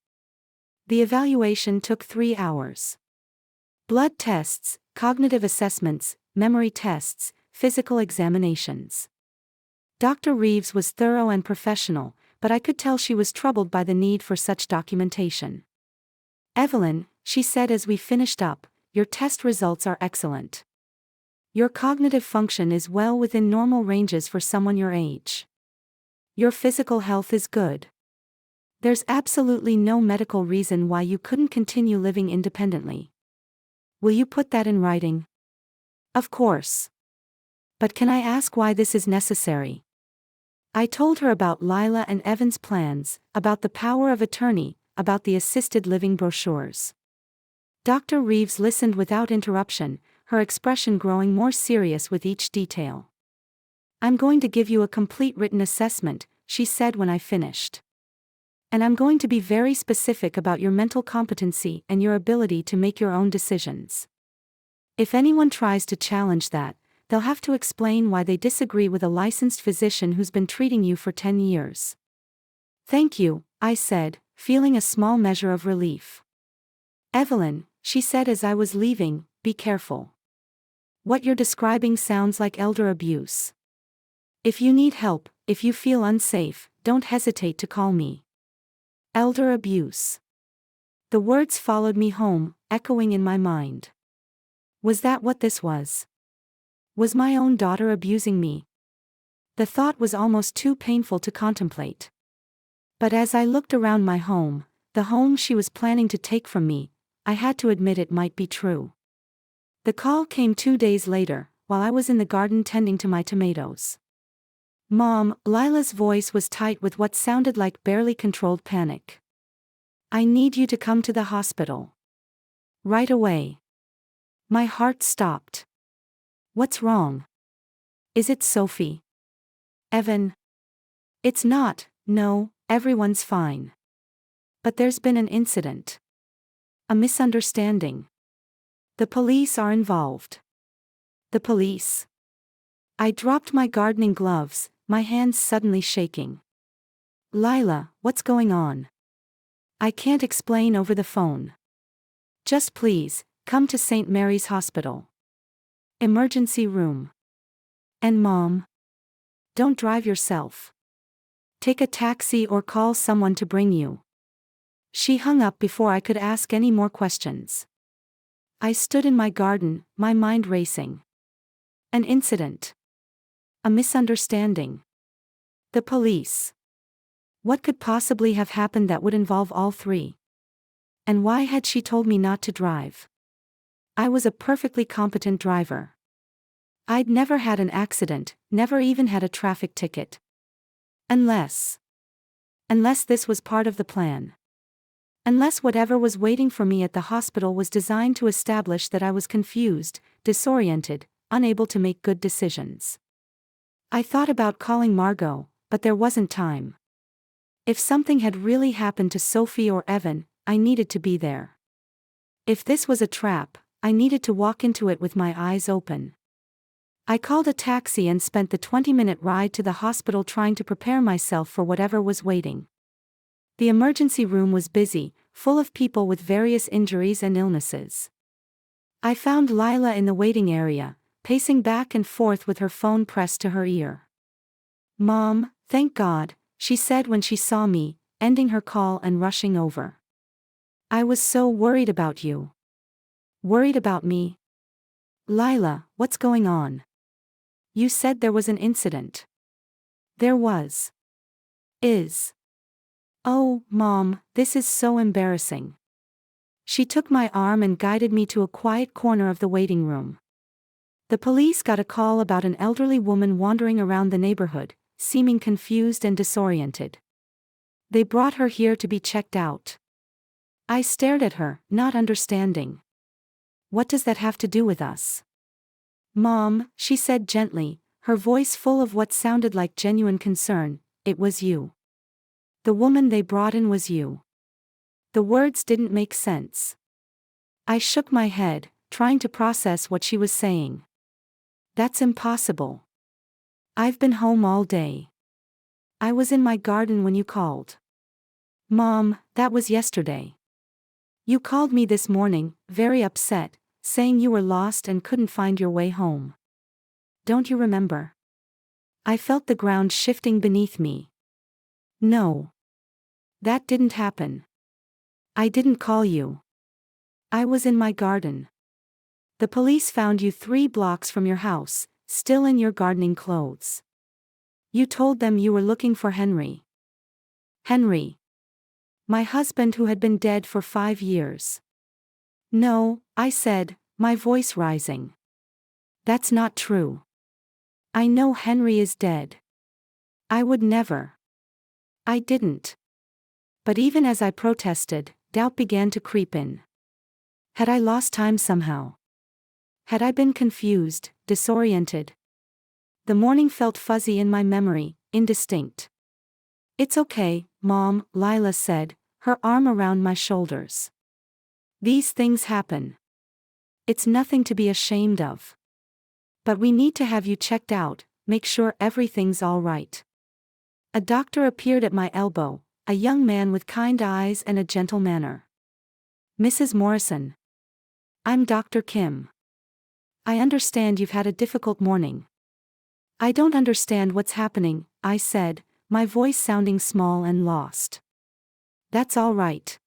The evaluation took 3 hours. Blood tests, cognitive assessments, memory tests, physical examinations. Dr. Reeves was thorough and professional, but I could tell she was troubled by the need for such documentation. Evelyn, she said as we finished up, your test results are excellent. Your cognitive function is well within normal ranges for someone your age. Your physical health is good. There's absolutely no medical reason why you couldn't continue living independently. Will you put that in writing? Of course. But can I ask why this is necessary? I told her about Lila and Evan's plans, about the power of attorney, about the assisted living brochures. Dr. Reeves listened without interruption, her expression growing more serious with each detail. I'm going to give you a complete written assessment, she said when I finished. And I'm going to be very specific about your mental competency and your ability to make your own decisions. If anyone tries to challenge that, they'll have to explain why they disagree with a licensed physician who's been treating you for 10 years. Thank you, I said, feeling a small measure of relief. Evelyn, she said as I was leaving, be careful. What you're describing sounds like elder abuse. If you need help, if you feel unsafe, don't hesitate to call me. Elder abuse. The words followed me home, echoing in my mind. Was that what this was? Was my own daughter abusing me? The thought was almost too painful to contemplate. But as I looked around my home, the home she was planning to take from me, I had to admit it might be true. The call came 2 days later, while I was in the garden tending to my tomatoes. Mom, Lila's voice was tight with what sounded like barely controlled panic. I need you to come to the hospital. Right away. My heart stopped. What's wrong? Is it Sophie? Evan? It's not, no, everyone's fine. But there's been an incident. A misunderstanding. The police are involved. The police. I dropped my gardening gloves, my hands suddenly shaking. Lila, what's going on? I can't explain over the phone. Just please, Come to St. Mary's Hospital. Emergency room. And Mom? Don't drive yourself. Take a taxi or call someone to bring you. She hung up before I could ask any more questions. I stood in my garden, my mind racing. An incident. A misunderstanding. The police. What could possibly have happened that would involve all three? And why had she told me not to drive? I was a perfectly competent driver. I'd never had an accident, never even had a traffic ticket. Unless this was part of the plan. Unless whatever was waiting for me at the hospital was designed to establish that I was confused, disoriented, unable to make good decisions. I thought about calling Margot, but there wasn't time. If something had really happened to Sophie or Evan, I needed to be there. If this was a trap, I needed to walk into it with my eyes open. I called a taxi and spent the 20-minute ride to the hospital trying to prepare myself for whatever was waiting. The emergency room was busy, full of people with various injuries and illnesses. I found Lila in the waiting area, pacing back and forth with her phone pressed to her ear. "Mom, thank God," she said when she saw me, ending her call and rushing over. "I was so worried about you." "Worried about me?" "Lila, what's going on? You said there was an incident." "There was. Is. Oh, Mom, this is so embarrassing." She took my arm and guided me to a quiet corner of the waiting room. The police got a call about an elderly woman wandering around the neighborhood, seeming confused and disoriented. They brought her here to be checked out. I stared at her, not understanding. "What does that have to do with us?" "Mom," she said gently, her voice full of what sounded like genuine concern, "it was you. The woman they brought in was you." The words didn't make sense. I shook my head, trying to process what she was saying. "That's impossible. I've been home all day. I was in my garden when you called." "Mom, that was yesterday. You called me this morning, very upset, saying you were lost and couldn't find your way home. Don't you remember?" I felt the ground shifting beneath me. "No. That didn't happen. I didn't call you. I was in my garden. The police found you 3 blocks from your house, still in your gardening clothes. You told them you were looking for Henry." "Henry? My husband who had been dead for 5 years." "No," I said, my voice rising. "That's not true. I know Henry is dead. I would never." I didn't. But even as I protested, doubt began to creep in. Had I lost time somehow? Had I been confused, disoriented? The morning felt fuzzy in my memory, indistinct. "It's okay, Mom," Lila said, her arm around my shoulders. "These things happen. It's nothing to be ashamed of. But we need to have you checked out, make sure everything's all right." A doctor appeared at my elbow, a young man with kind eyes and a gentle manner. "Mrs. Morrison. I'm Dr. Kim. I understand you've had a difficult morning." "I don't understand what's happening," I said, my voice sounding small and lost. "That's all right.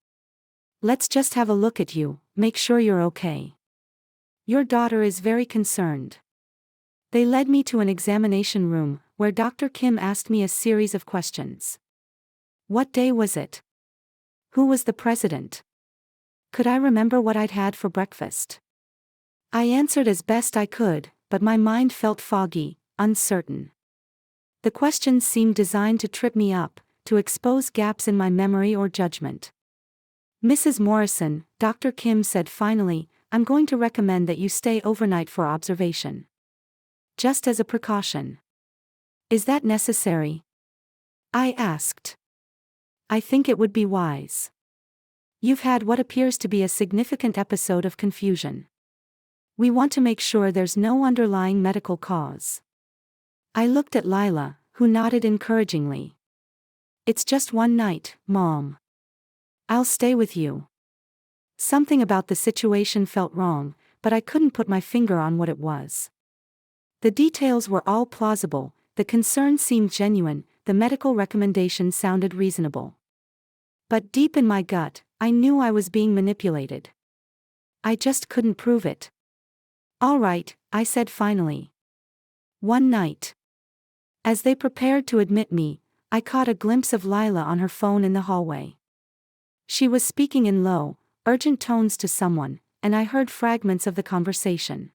Let's just have a look at you, make sure you're okay. Your daughter is very concerned." They led me to an examination room, where Dr. Kim asked me a series of questions. What day was it? Who was the president? Could I remember what I'd had for breakfast? I answered as best I could, but my mind felt foggy, uncertain. The questions seemed designed to trip me up, to expose gaps in my memory or judgment. "Mrs. Morrison," Dr. Kim said finally, "I'm going to recommend that you stay overnight for observation. Just as a precaution." "Is that necessary?" I asked. "I think it would be wise. You've had what appears to be a significant episode of confusion. We want to make sure there's no underlying medical cause." I looked at Lila, who nodded encouragingly. "It's just one night, Mom. I'll stay with you." Something about the situation felt wrong, but I couldn't put my finger on what it was. The details were all plausible, the concern seemed genuine, the medical recommendation sounded reasonable. But deep in my gut, I knew I was being manipulated. I just couldn't prove it. "All right," I said finally. One night, as they prepared to admit me, I caught a glimpse of Lila on her phone in the hallway. She was speaking in low, urgent tones to someone, and I heard fragments of the conversation.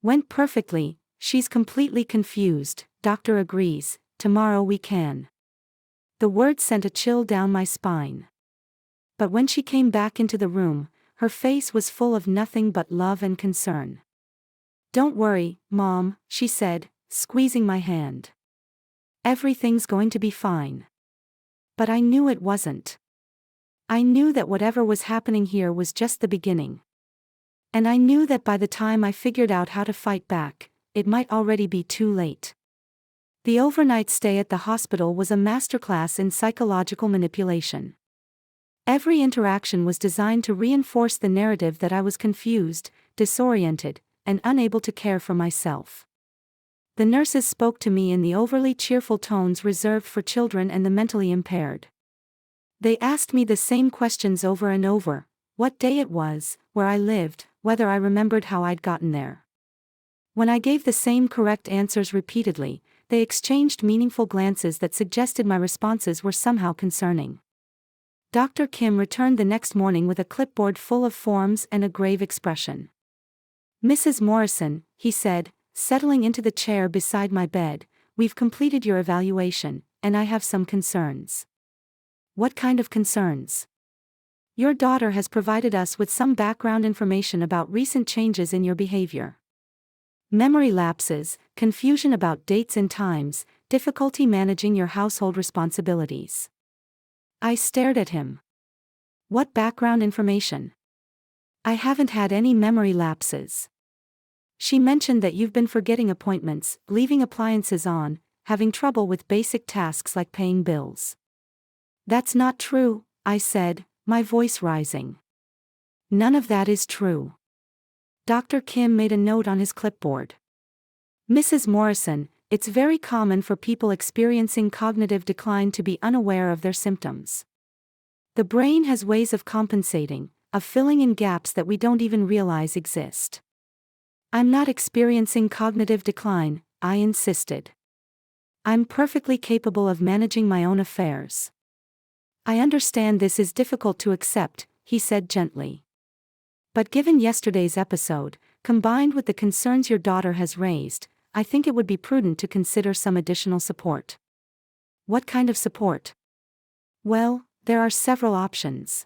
"Went perfectly, she's completely confused, doctor agrees, tomorrow we can." The word sent a chill down my spine. But when she came back into the room, her face was full of nothing but love and concern. "Don't worry, Mom," she said, squeezing my hand. "Everything's going to be fine." But I knew it wasn't. I knew that whatever was happening here was just the beginning. And I knew that by the time I figured out how to fight back, it might already be too late. The overnight stay at the hospital was a masterclass in psychological manipulation. Every interaction was designed to reinforce the narrative that I was confused, disoriented, and unable to care for myself. The nurses spoke to me in the overly cheerful tones reserved for children and the mentally impaired. They asked me the same questions over and over: what day it was, where I lived, whether I remembered how I'd gotten there. When I gave the same correct answers repeatedly, they exchanged meaningful glances that suggested my responses were somehow concerning. Dr. Kim returned the next morning with a clipboard full of forms and a grave expression. "Mrs. Morrison," he said, settling into the chair beside my bed, "we've completed your evaluation, and I have some concerns." "What kind of concerns?" "Your daughter has provided us with some background information about recent changes in your behavior. Memory lapses, confusion about dates and times, difficulty managing your household responsibilities." I stared at him. "What background information? I haven't had any memory lapses." "She mentioned that you've been forgetting appointments, leaving appliances on, having trouble with basic tasks like paying bills." "That's not true," I said, my voice rising. "None of that is true." Dr. Kim made a note on his clipboard. "Mrs. Morrison, it's very common for people experiencing cognitive decline to be unaware of their symptoms. The brain has ways of compensating, of filling in gaps that we don't even realize exist." "I'm not experiencing cognitive decline," I insisted. "I'm perfectly capable of managing my own affairs." "I understand this is difficult to accept," he said gently. "But given yesterday's episode, combined with the concerns your daughter has raised, I think it would be prudent to consider some additional support." "What kind of support?" "Well, there are several options.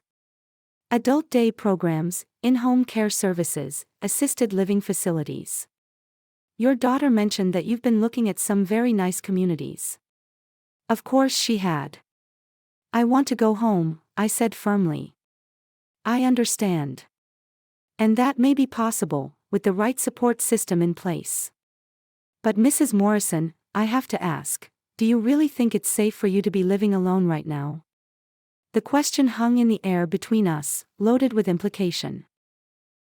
Adult day programs, in-home care services, assisted living facilities. Your daughter mentioned that you've been looking at some very nice communities." Of course she had. "I want to go home," I said firmly. "I understand. And that may be possible, with the right support system in place. But Mrs. Morrison, I have to ask, do you really think it's safe for you to be living alone right now?" The question hung in the air between us, loaded with implication.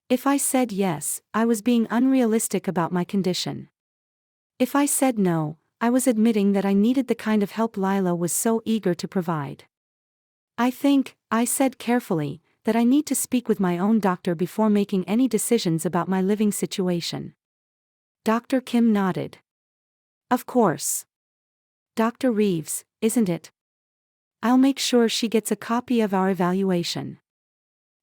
If I said yes, I was being unrealistic about my condition. If I said no, I was admitting that I needed the kind of help Lila was so eager to provide. "I think," I said carefully, "that I need to speak with my own doctor before making any decisions about my living situation." Dr. Kim nodded. "Of course. Dr. Reeves, isn't it? I'll make sure she gets a copy of our evaluation."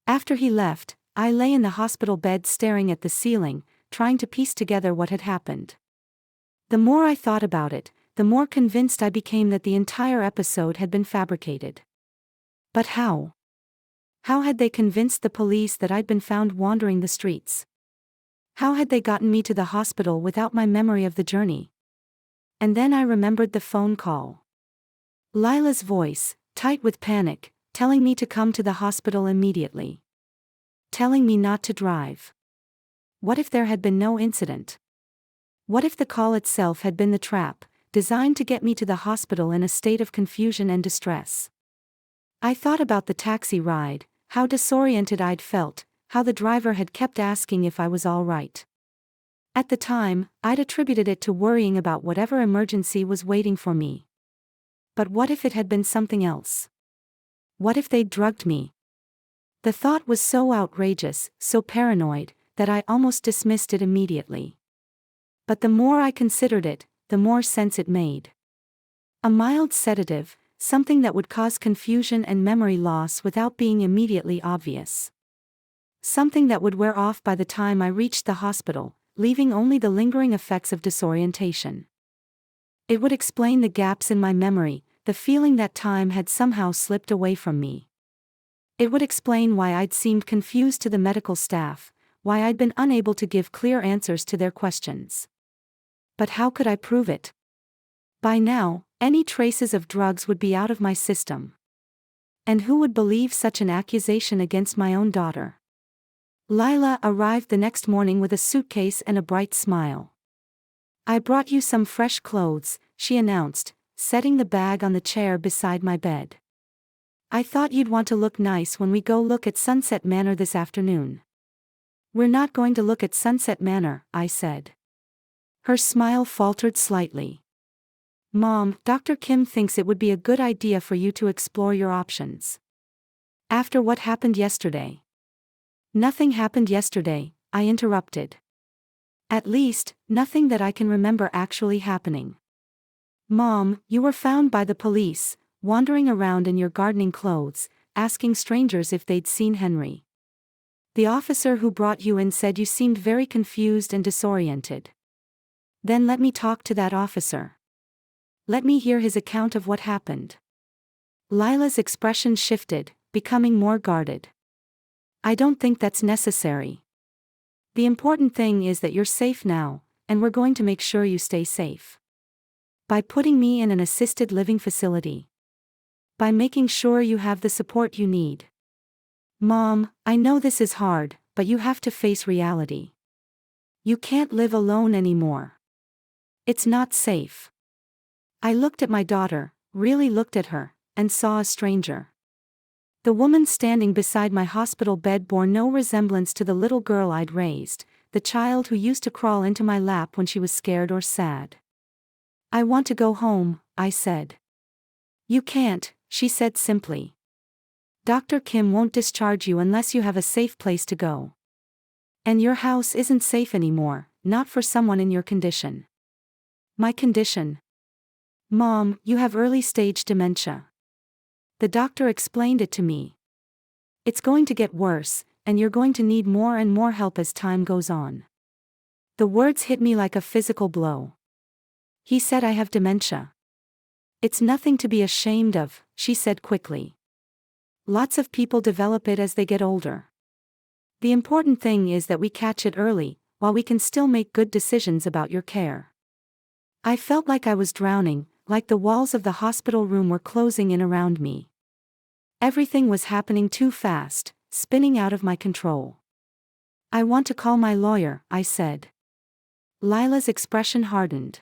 After he left, I lay in the hospital bed staring at the ceiling, trying to piece together what had happened. The more I thought about it, the more convinced I became that the entire episode had been fabricated. But how? How had they convinced the police that I'd been found wandering the streets? How had they gotten me to the hospital without my memory of the journey? And then I remembered the phone call. Lila's voice, tight with panic, telling me to come to the hospital immediately. Telling me not to drive. What if there had been no incident? What if the call itself had been the trap, designed to get me to the hospital in a state of confusion and distress? I thought about the taxi ride, how disoriented I'd felt, how the driver had kept asking if I was all right. At the time, I'd attributed it to worrying about whatever emergency was waiting for me. But what if it had been something else? What if they'd drugged me? The thought was so outrageous, so paranoid, that I almost dismissed it immediately. But the more I considered it, the more sense it made. A mild sedative, something that would cause confusion and memory loss without being immediately obvious. Something that would wear off by the time I reached the hospital, leaving only the lingering effects of disorientation. It would explain the gaps in my memory, the feeling that time had somehow slipped away from me. It would explain why I'd seemed confused to the medical staff, why I'd been unable to give clear answers to their questions. But how could I prove it? By now, any traces of drugs would be out of my system. And who would believe such an accusation against my own daughter? Lila arrived the next morning with a suitcase and a bright smile. "I brought you some fresh clothes," she announced, setting the bag on the chair beside my bed. "I thought you'd want to look nice when we go look at Sunset Manor this afternoon." "We're not going to look at Sunset Manor," I said. Her smile faltered slightly. "Mom, Dr. Kim thinks it would be a good idea for you to explore your options. After what happened yesterday." "Nothing happened yesterday," I interrupted. "At least, nothing that I can remember actually happening." "Mom, you were found by the police, wandering around in your gardening clothes, asking strangers if they'd seen Henry. The officer who brought you in said you seemed very confused and disoriented." "Then let me talk to that officer. Let me hear his account of what happened." Lila's expression shifted, becoming more guarded. "I don't think that's necessary. The important thing is that you're safe now, and we're going to make sure you stay safe. By putting me in an assisted living facility. By making sure you have the support you need. Mom, I know this is hard, but you have to face reality. You can't live alone anymore. It's not safe." I looked at my daughter, really looked at her, and saw a stranger. The woman standing beside my hospital bed bore no resemblance to the little girl I'd raised, the child who used to crawl into my lap when she was scared or sad. "I want to go home," I said. "You can't," she said simply. "Dr. Kim won't discharge you unless you have a safe place to go. And your house isn't safe anymore, not for someone in your condition." "My condition?" "Mom, you have early-stage dementia. The doctor explained it to me. It's going to get worse, and you're going to need more and more help as time goes on." The words hit me like a physical blow. "He said I have dementia." "It's nothing to be ashamed of," she said quickly. "Lots of people develop it as they get older. The important thing is that we catch it early, while we can still make good decisions about your care." I felt like I was drowning, like the walls of the hospital room were closing in around me. Everything was happening too fast, spinning out of my control. "I want to call my lawyer," I said. Lila's expression hardened.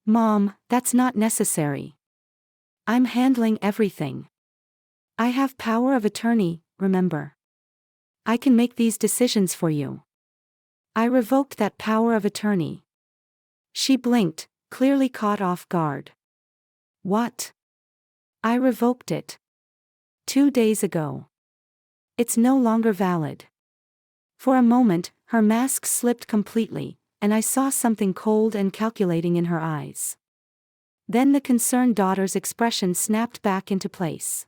"Mom, that's not necessary. I'm handling everything. I have power of attorney, remember. I can make these decisions for you." I revoked that power of attorney. She blinked, clearly caught off guard. "What?" "I revoked it. 2 days ago. It's no longer valid." For a moment, her mask slipped completely, and I saw something cold and calculating in her eyes. Then the concerned daughter's expression snapped back into place.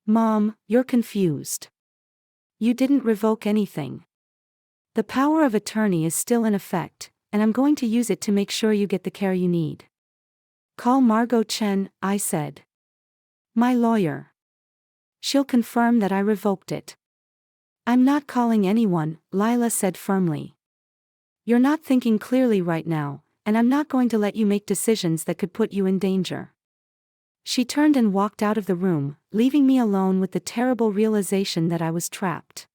"Mom, you're confused. You didn't revoke anything. The power of attorney is still in effect, and I'm going to use it to make sure you get the care you need." "Call Margot Chen," I said. "My lawyer. She'll confirm that I revoked it." "I'm not calling anyone," Lila said firmly. "You're not thinking clearly right now, and I'm not going to let you make decisions that could put you in danger." She turned and walked out of the room, leaving me alone with the terrible realization that I was trapped.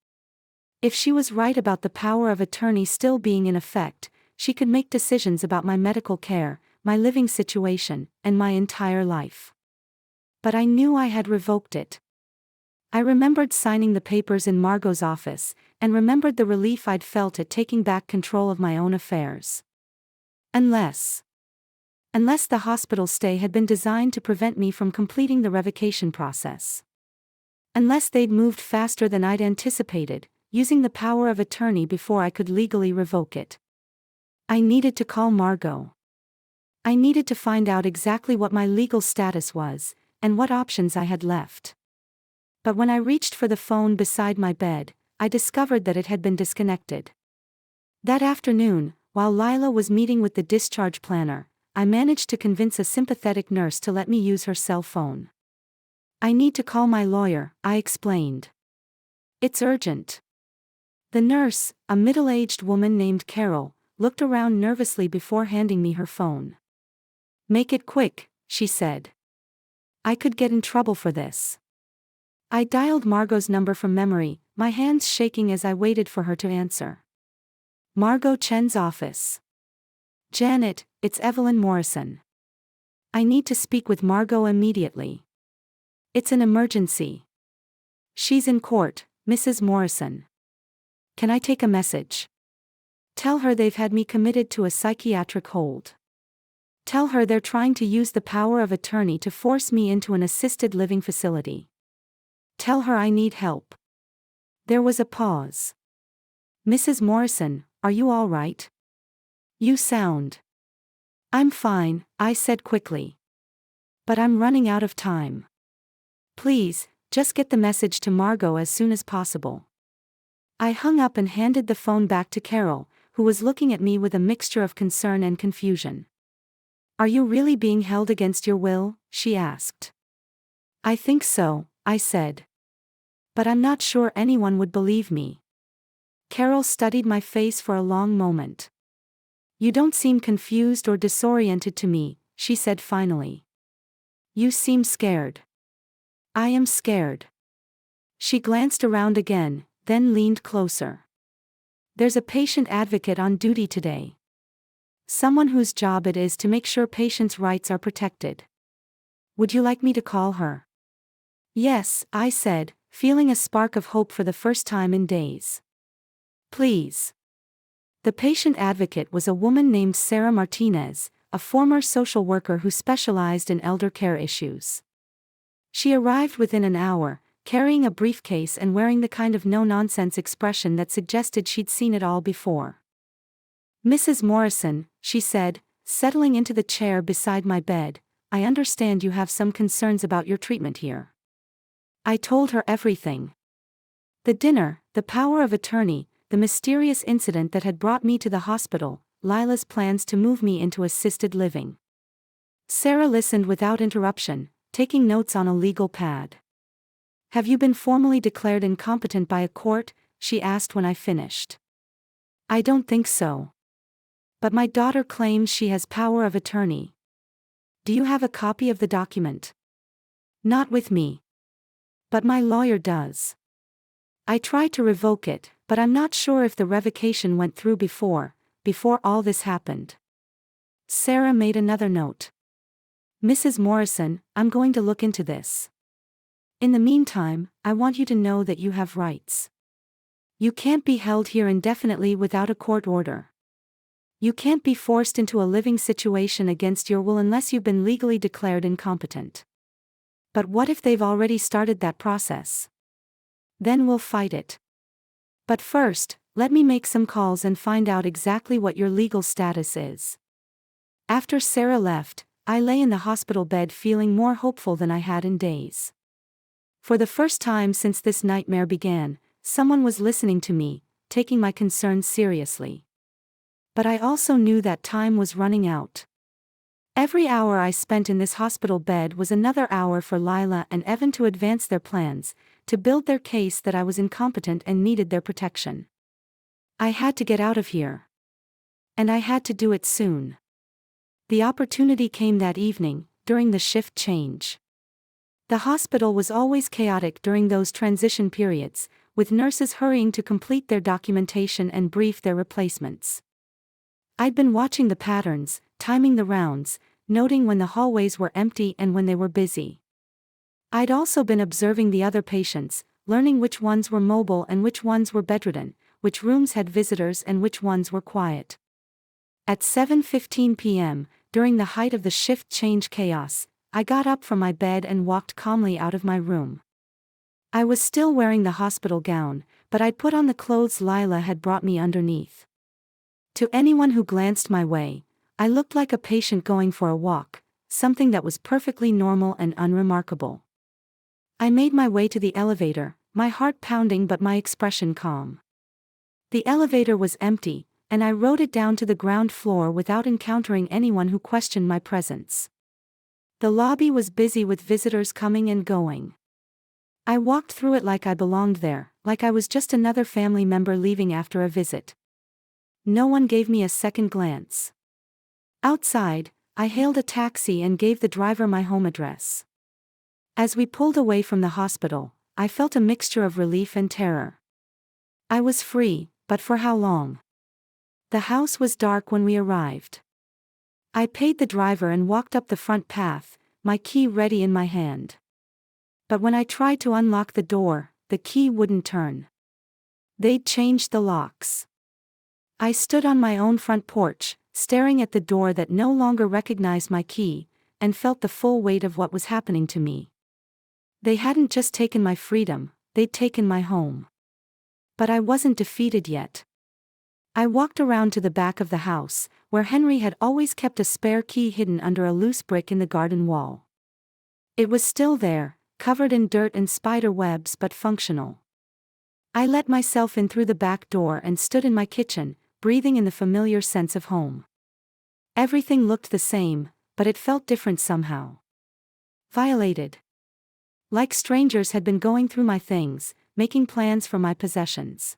If she was right about the power of attorney still being in effect, she could make decisions about my medical care, my living situation, and my entire life. But I knew I had revoked it. I remembered signing the papers in Margot's office, and remembered the relief I'd felt at taking back control of my own affairs. Unless the hospital stay had been designed to prevent me from completing the revocation process. Unless they'd moved faster than I'd anticipated, using the power of attorney before I could legally revoke it. I needed to call Margot. I needed to find out exactly what my legal status was, and what options I had left. But when I reached for the phone beside my bed, I discovered that it had been disconnected. That afternoon, while Lila was meeting with the discharge planner, I managed to convince a sympathetic nurse to let me use her cell phone. "I need to call my lawyer," I explained. "It's urgent." The nurse, a middle-aged woman named Carol, looked around nervously before handing me her phone. "Make it quick," she said. "I could get in trouble for this." I dialed Margot's number from memory, my hands shaking as I waited for her to answer. "Margot Chen's office." "Janet, it's Evelyn Morrison. I need to speak with Margot immediately. It's an emergency. She's in court, Mrs. Morrison. Can I take a message? Tell her they've had me committed to a psychiatric hold. Tell her they're trying to use the power of attorney to force me into an assisted living facility. Tell her I need help." There was a pause. "Mrs. Morrison, are you all right? You sound..." "I'm fine," I said quickly. "But I'm running out of time. Please, just get the message to Margot as soon as possible." I hung up and handed the phone back to Carol, who was looking at me with a mixture of concern and confusion. "Are you really being held against your will?" she asked. "I think so," I said. "But I'm not sure anyone would believe me." Carol studied my face for a long moment. "You don't seem confused or disoriented to me," she said finally. "You seem scared." "I am scared." She glanced around again, then leaned closer. "There's a patient advocate on duty today. Someone whose job it is to make sure patients' rights are protected. Would you like me to call her?" "Yes," I said, feeling a spark of hope for the first time in days. "Please." The patient advocate was a woman named Sarah Martinez, a former social worker who specialized in elder care issues. She arrived within an hour, carrying a briefcase and wearing the kind of no-nonsense expression that suggested she'd seen it all before. "Mrs. Morrison," she said, settling into the chair beside my bed, "I understand you have some concerns about your treatment here." I told her everything. The dinner, the power of attorney, the mysterious incident that had brought me to the hospital, Lila's plans to move me into assisted living. Sarah listened without interruption, taking notes on a legal pad. "Have you been formally declared incompetent by a court?" she asked when I finished. "I don't think so. But my daughter claims she has power of attorney." "Do you have a copy of the document?" "Not with me. But my lawyer does. I tried to revoke it, but I'm not sure if the revocation went through before all this happened." Sarah made another note. "Mrs. Morrison, I'm going to look into this. In the meantime, I want you to know that you have rights. You can't be held here indefinitely without a court order. You can't be forced into a living situation against your will unless you've been legally declared incompetent. But what if they've already started that process? Then we'll fight it. But first, let me make some calls and find out exactly what your legal status is." After Sarah left, I lay in the hospital bed feeling more hopeful than I had in days. For the first time since this nightmare began, someone was listening to me, taking my concerns seriously. But I also knew that time was running out. Every hour I spent in this hospital bed was another hour for Lila and Evan to advance their plans, to build their case that I was incompetent and needed their protection. I had to get out of here. And I had to do it soon. The opportunity came that evening, during the shift change. The hospital was always chaotic during those transition periods, with nurses hurrying to complete their documentation and brief their replacements. I'd been watching the patterns, timing the rounds, noting when the hallways were empty and when they were busy. I'd also been observing the other patients, learning which ones were mobile and which ones were bedridden, which rooms had visitors and which ones were quiet. At 7:15 p.m., during the height of the shift change chaos, I got up from my bed and walked calmly out of my room. I was still wearing the hospital gown, but I'd put on the clothes Lila had brought me underneath. To anyone who glanced my way, I looked like a patient going for a walk, something that was perfectly normal and unremarkable. I made my way to the elevator, my heart pounding but my expression calm. The elevator was empty, and I rode it down to the ground floor without encountering anyone who questioned my presence. The lobby was busy with visitors coming and going. I walked through it like I belonged there, like I was just another family member leaving after a visit. No one gave me a second glance. Outside, I hailed a taxi and gave the driver my home address. As we pulled away from the hospital, I felt a mixture of relief and terror. I was free, but for how long? The house was dark when we arrived. I paid the driver and walked up the front path, my key ready in my hand. But when I tried to unlock the door, the key wouldn't turn. They'd changed the locks. I stood on my own front porch, staring at the door that no longer recognized my key, and felt the full weight of what was happening to me. They hadn't just taken my freedom, they'd taken my home. But I wasn't defeated yet. I walked around to the back of the house, where Henry had always kept a spare key hidden under a loose brick in the garden wall. It was still there, covered in dirt and spider webs but functional. I let myself in through the back door and stood in my kitchen, breathing in the familiar sense of home. Everything looked the same, but it felt different somehow. Violated. Like strangers had been going through my things, making plans for my possessions.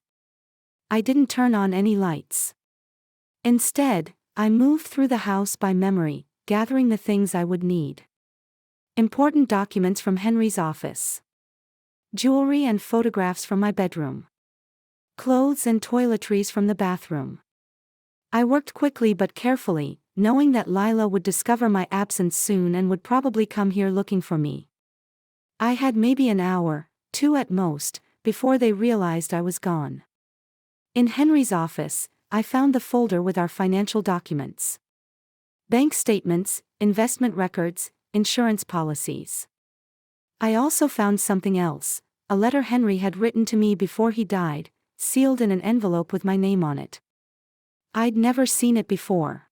I didn't turn on any lights. Instead, I moved through the house by memory, gathering the things I would need. Important documents from Henry's office. Jewelry and photographs from my bedroom. Clothes and toiletries from the bathroom. I worked quickly but carefully, knowing that Lila would discover my absence soon and would probably come here looking for me. I had maybe an hour, 2 at most, before they realized I was gone. In Henry's office, I found the folder with our financial documents. Bank statements, investment records, insurance policies. I also found something else, a letter Henry had written to me before he died, sealed in an envelope with my name on it. I'd never seen it before.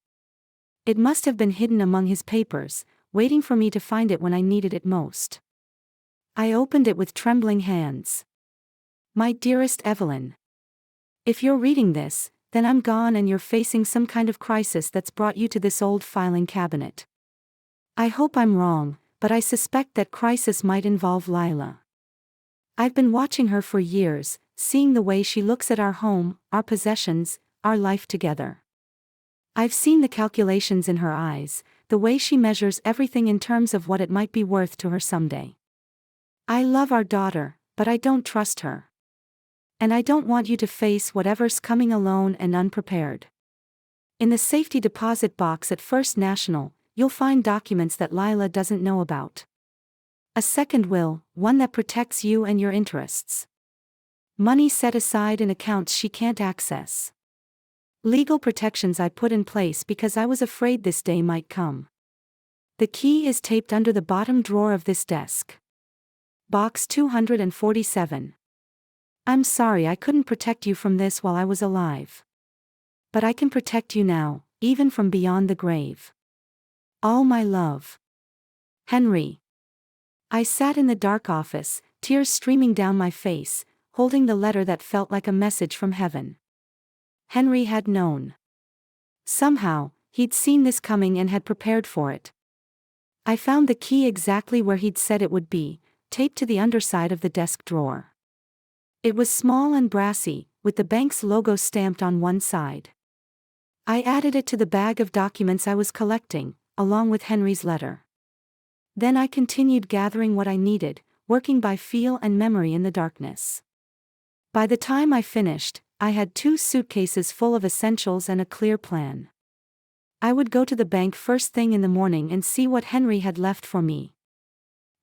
It must have been hidden among his papers, waiting for me to find it when I needed it most. I opened it with trembling hands. My dearest Evelyn. If you're reading this, then I'm gone and you're facing some kind of crisis that's brought you to this old filing cabinet. I hope I'm wrong, but I suspect that crisis might involve Lila. I've been watching her for years, seeing the way she looks at our home, our possessions, our life together. I've seen the calculations in her eyes, the way she measures everything in terms of what it might be worth to her someday. I love our daughter, but I don't trust her. And I don't want you to face whatever's coming alone and unprepared. In the safety deposit box at First National, you'll find documents that Lila doesn't know about. A second will, one that protects you and your interests. Money set aside in accounts she can't access. Legal protections I put in place because I was afraid this day might come. The key is taped under the bottom drawer of this desk. Box 247. I'm sorry I couldn't protect you from this while I was alive. But I can protect you now, even from beyond the grave. All my love. Henry. I sat in the dark office, tears streaming down my face, holding the letter that felt like a message from heaven. Henry had known. Somehow, he'd seen this coming and had prepared for it. I found the key exactly where he'd said it would be, taped to the underside of the desk drawer. It was small and brassy, with the bank's logo stamped on one side. I added it to the bag of documents I was collecting, along with Henry's letter. Then I continued gathering what I needed, working by feel and memory in the darkness. By the time I finished, I had 2 suitcases full of essentials and a clear plan. I would go to the bank first thing in the morning and see what Henry had left for me.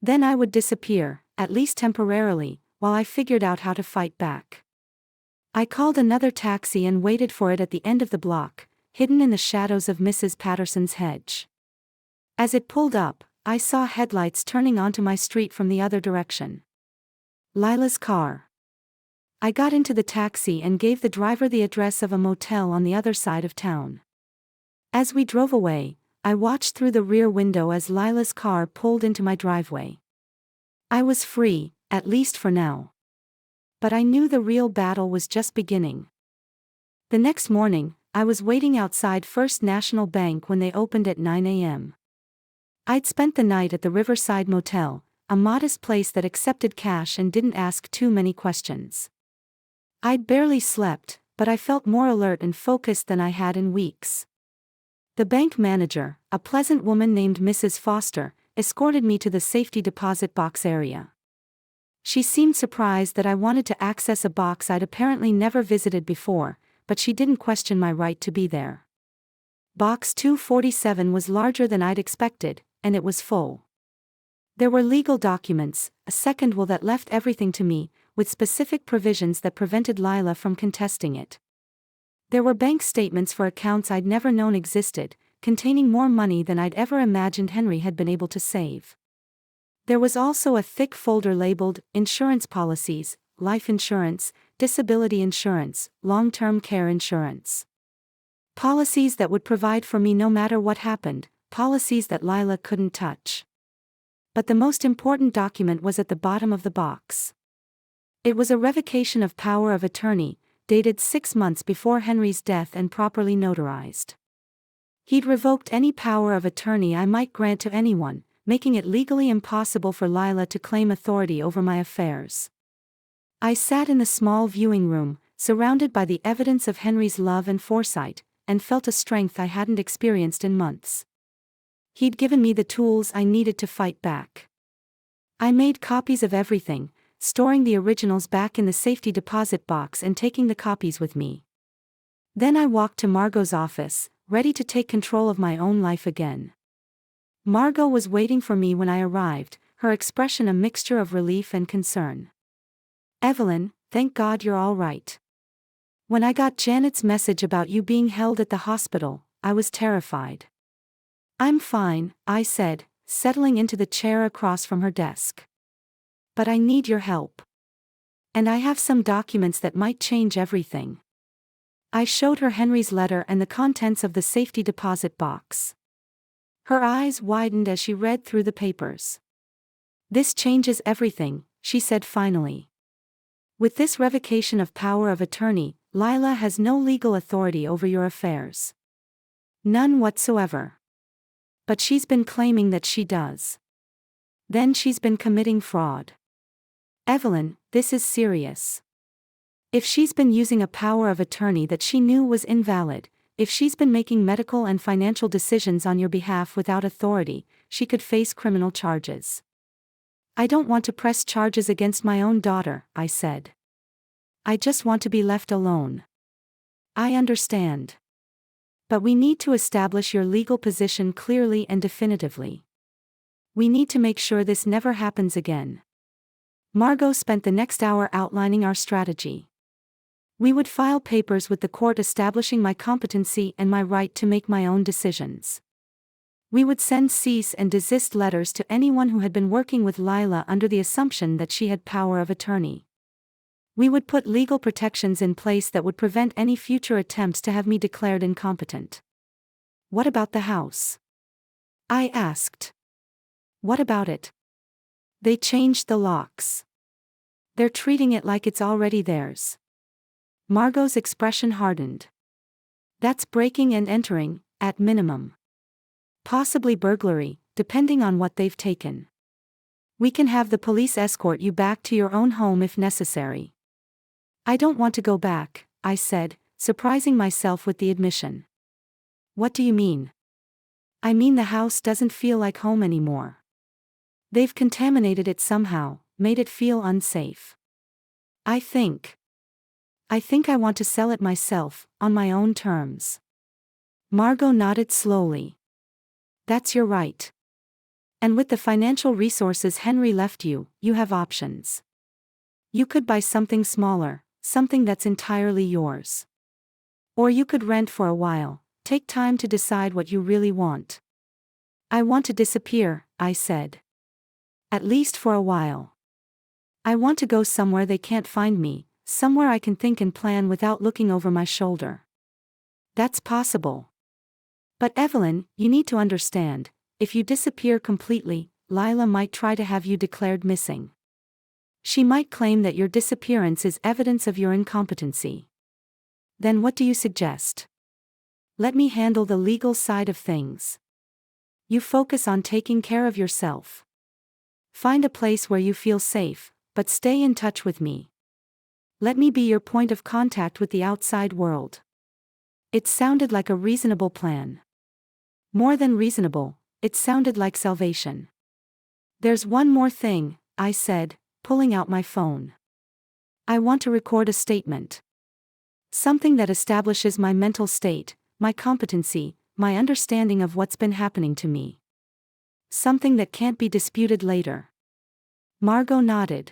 Then I would disappear, at least temporarily, while I figured out how to fight back. I called another taxi and waited for it at the end of the block, hidden in the shadows of Mrs. Patterson's hedge. As it pulled up, I saw headlights turning onto my street from the other direction. Lila's car. I got into the taxi and gave the driver the address of a motel on the other side of town. As we drove away, I watched through the rear window as Lila's car pulled into my driveway. I was free, at least for now. But I knew the real battle was just beginning. The next morning, I was waiting outside First National Bank when they opened at 9 a.m. I'd spent the night at the Riverside Motel, a modest place that accepted cash and didn't ask too many questions. I'd barely slept, but I felt more alert and focused than I had in weeks. The bank manager, a pleasant woman named Mrs. Foster, escorted me to the safety deposit box area. She seemed surprised that I wanted to access a box I'd apparently never visited before, but she didn't question my right to be there. Box 247 was larger than I'd expected, and it was full. There were legal documents, a second will that left everything to me, with specific provisions that prevented Lila from contesting it. There were bank statements for accounts I'd never known existed, containing more money than I'd ever imagined Henry had been able to save. There was also a thick folder labeled, insurance policies, life insurance, disability insurance, long-term care insurance. Policies that would provide for me no matter what happened, policies that Lila couldn't touch. But the most important document was at the bottom of the box. It was a revocation of power of attorney, dated 6 months before Henry's death and properly notarized. He'd revoked any power of attorney I might grant to anyone, making it legally impossible for Lila to claim authority over my affairs. I sat in the small viewing room, surrounded by the evidence of Henry's love and foresight, and felt a strength I hadn't experienced in months. He'd given me the tools I needed to fight back. I made copies of everything, storing the originals back in the safety deposit box and taking the copies with me. Then I walked to Margot's office, ready to take control of my own life again. Margot was waiting for me when I arrived, her expression a mixture of relief and concern. "Evelyn, thank God you're all right. When I got Janet's message about you being held at the hospital, I was terrified." "I'm fine," I said, settling into the chair across from her desk. "But I need your help. And I have some documents that might change everything." I showed her Henry's letter and the contents of the safety deposit box. Her eyes widened as she read through the papers. "This changes everything," she said finally. "With this revocation of power of attorney, Lila has no legal authority over your affairs. None whatsoever. But she's been claiming that she does. Then she's been committing fraud. Evelyn, this is serious. If she's been using a power of attorney that she knew was invalid, if she's been making medical and financial decisions on your behalf without authority, she could face criminal charges." "I don't want to press charges against my own daughter," I said. "I just want to be left alone." "I understand. But we need to establish your legal position clearly and definitively. We need to make sure this never happens again." Margot spent the next hour outlining our strategy. We would file papers with the court establishing my competency and my right to make my own decisions. We would send cease and desist letters to anyone who had been working with Lila under the assumption that she had power of attorney. We would put legal protections in place that would prevent any future attempts to have me declared incompetent. "What about the house?" I asked. "What about it?" "They changed the locks. They're treating it like it's already theirs." Margot's expression hardened. "That's breaking and entering, at minimum. Possibly burglary, depending on what they've taken. We can have the police escort you back to your own home if necessary." "I don't want to go back," I said, surprising myself with the admission. "What do you mean?" "I mean the house doesn't feel like home anymore. They've contaminated it somehow, made it feel unsafe. I think I want to sell it myself, on my own terms." Margot nodded slowly. "That's your right. And with the financial resources Henry left you, you have options. You could buy something smaller, something that's entirely yours. Or you could rent for a while, take time to decide what you really want. I want to disappear, I said. At least for a while. I want to go somewhere they can't find me, somewhere I can think and plan without looking over my shoulder. That's possible. But Evelyn, you need to understand, if you disappear completely, Lila might try to have you declared missing. She might claim that your disappearance is evidence of your incompetency. Then what do you suggest? Let me handle the legal side of things. You focus on taking care of yourself. Find a place where you feel safe, but stay in touch with me. Let me be your point of contact with the outside world. It sounded like a reasonable plan. More than reasonable, it sounded like salvation. There's one more thing, I said, pulling out my phone. I want to record a statement. Something that establishes my mental state, my competency, my understanding of what's been happening to me. Something that can't be disputed later. Margot nodded.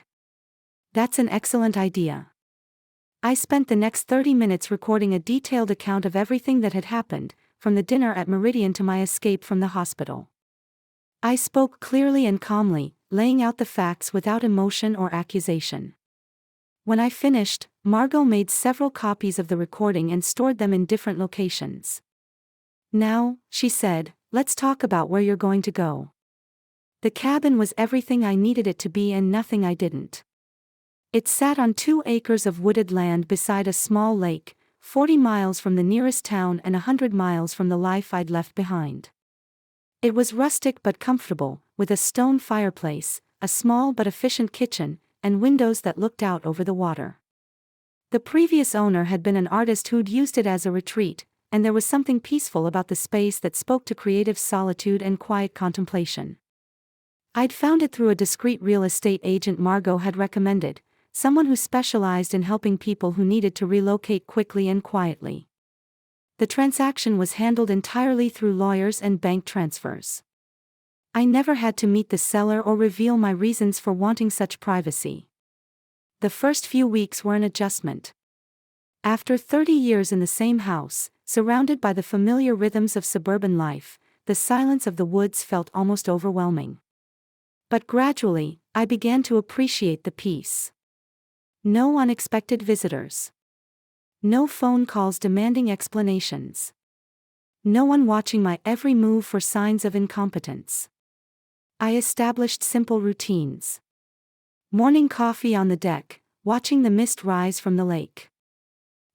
That's an excellent idea. I spent the next 30 minutes recording a detailed account of everything that had happened, from the dinner at Meridian to my escape from the hospital. I spoke clearly and calmly, laying out the facts without emotion or accusation. When I finished, Margot made several copies of the recording and stored them in different locations. Now, she said, let's talk about where you're going to go. The cabin was everything I needed it to be and nothing I didn't. It sat on 2 acres of wooded land beside a small lake, 40 miles from the nearest town and 100 miles from the life I'd left behind. It was rustic but comfortable, with a stone fireplace, a small but efficient kitchen, and windows that looked out over the water. The previous owner had been an artist who'd used it as a retreat, and there was something peaceful about the space that spoke to creative solitude and quiet contemplation. I'd found it through a discreet real estate agent Margot had recommended, someone who specialized in helping people who needed to relocate quickly and quietly. The transaction was handled entirely through lawyers and bank transfers. I never had to meet the seller or reveal my reasons for wanting such privacy. The first few weeks were an adjustment. After 30 years in the same house, surrounded by the familiar rhythms of suburban life, the silence of the woods felt almost overwhelming. But gradually, I began to appreciate the peace. No unexpected visitors. No phone calls demanding explanations. No one watching my every move for signs of incompetence. I established simple routines. Morning coffee on the deck, watching the mist rise from the lake.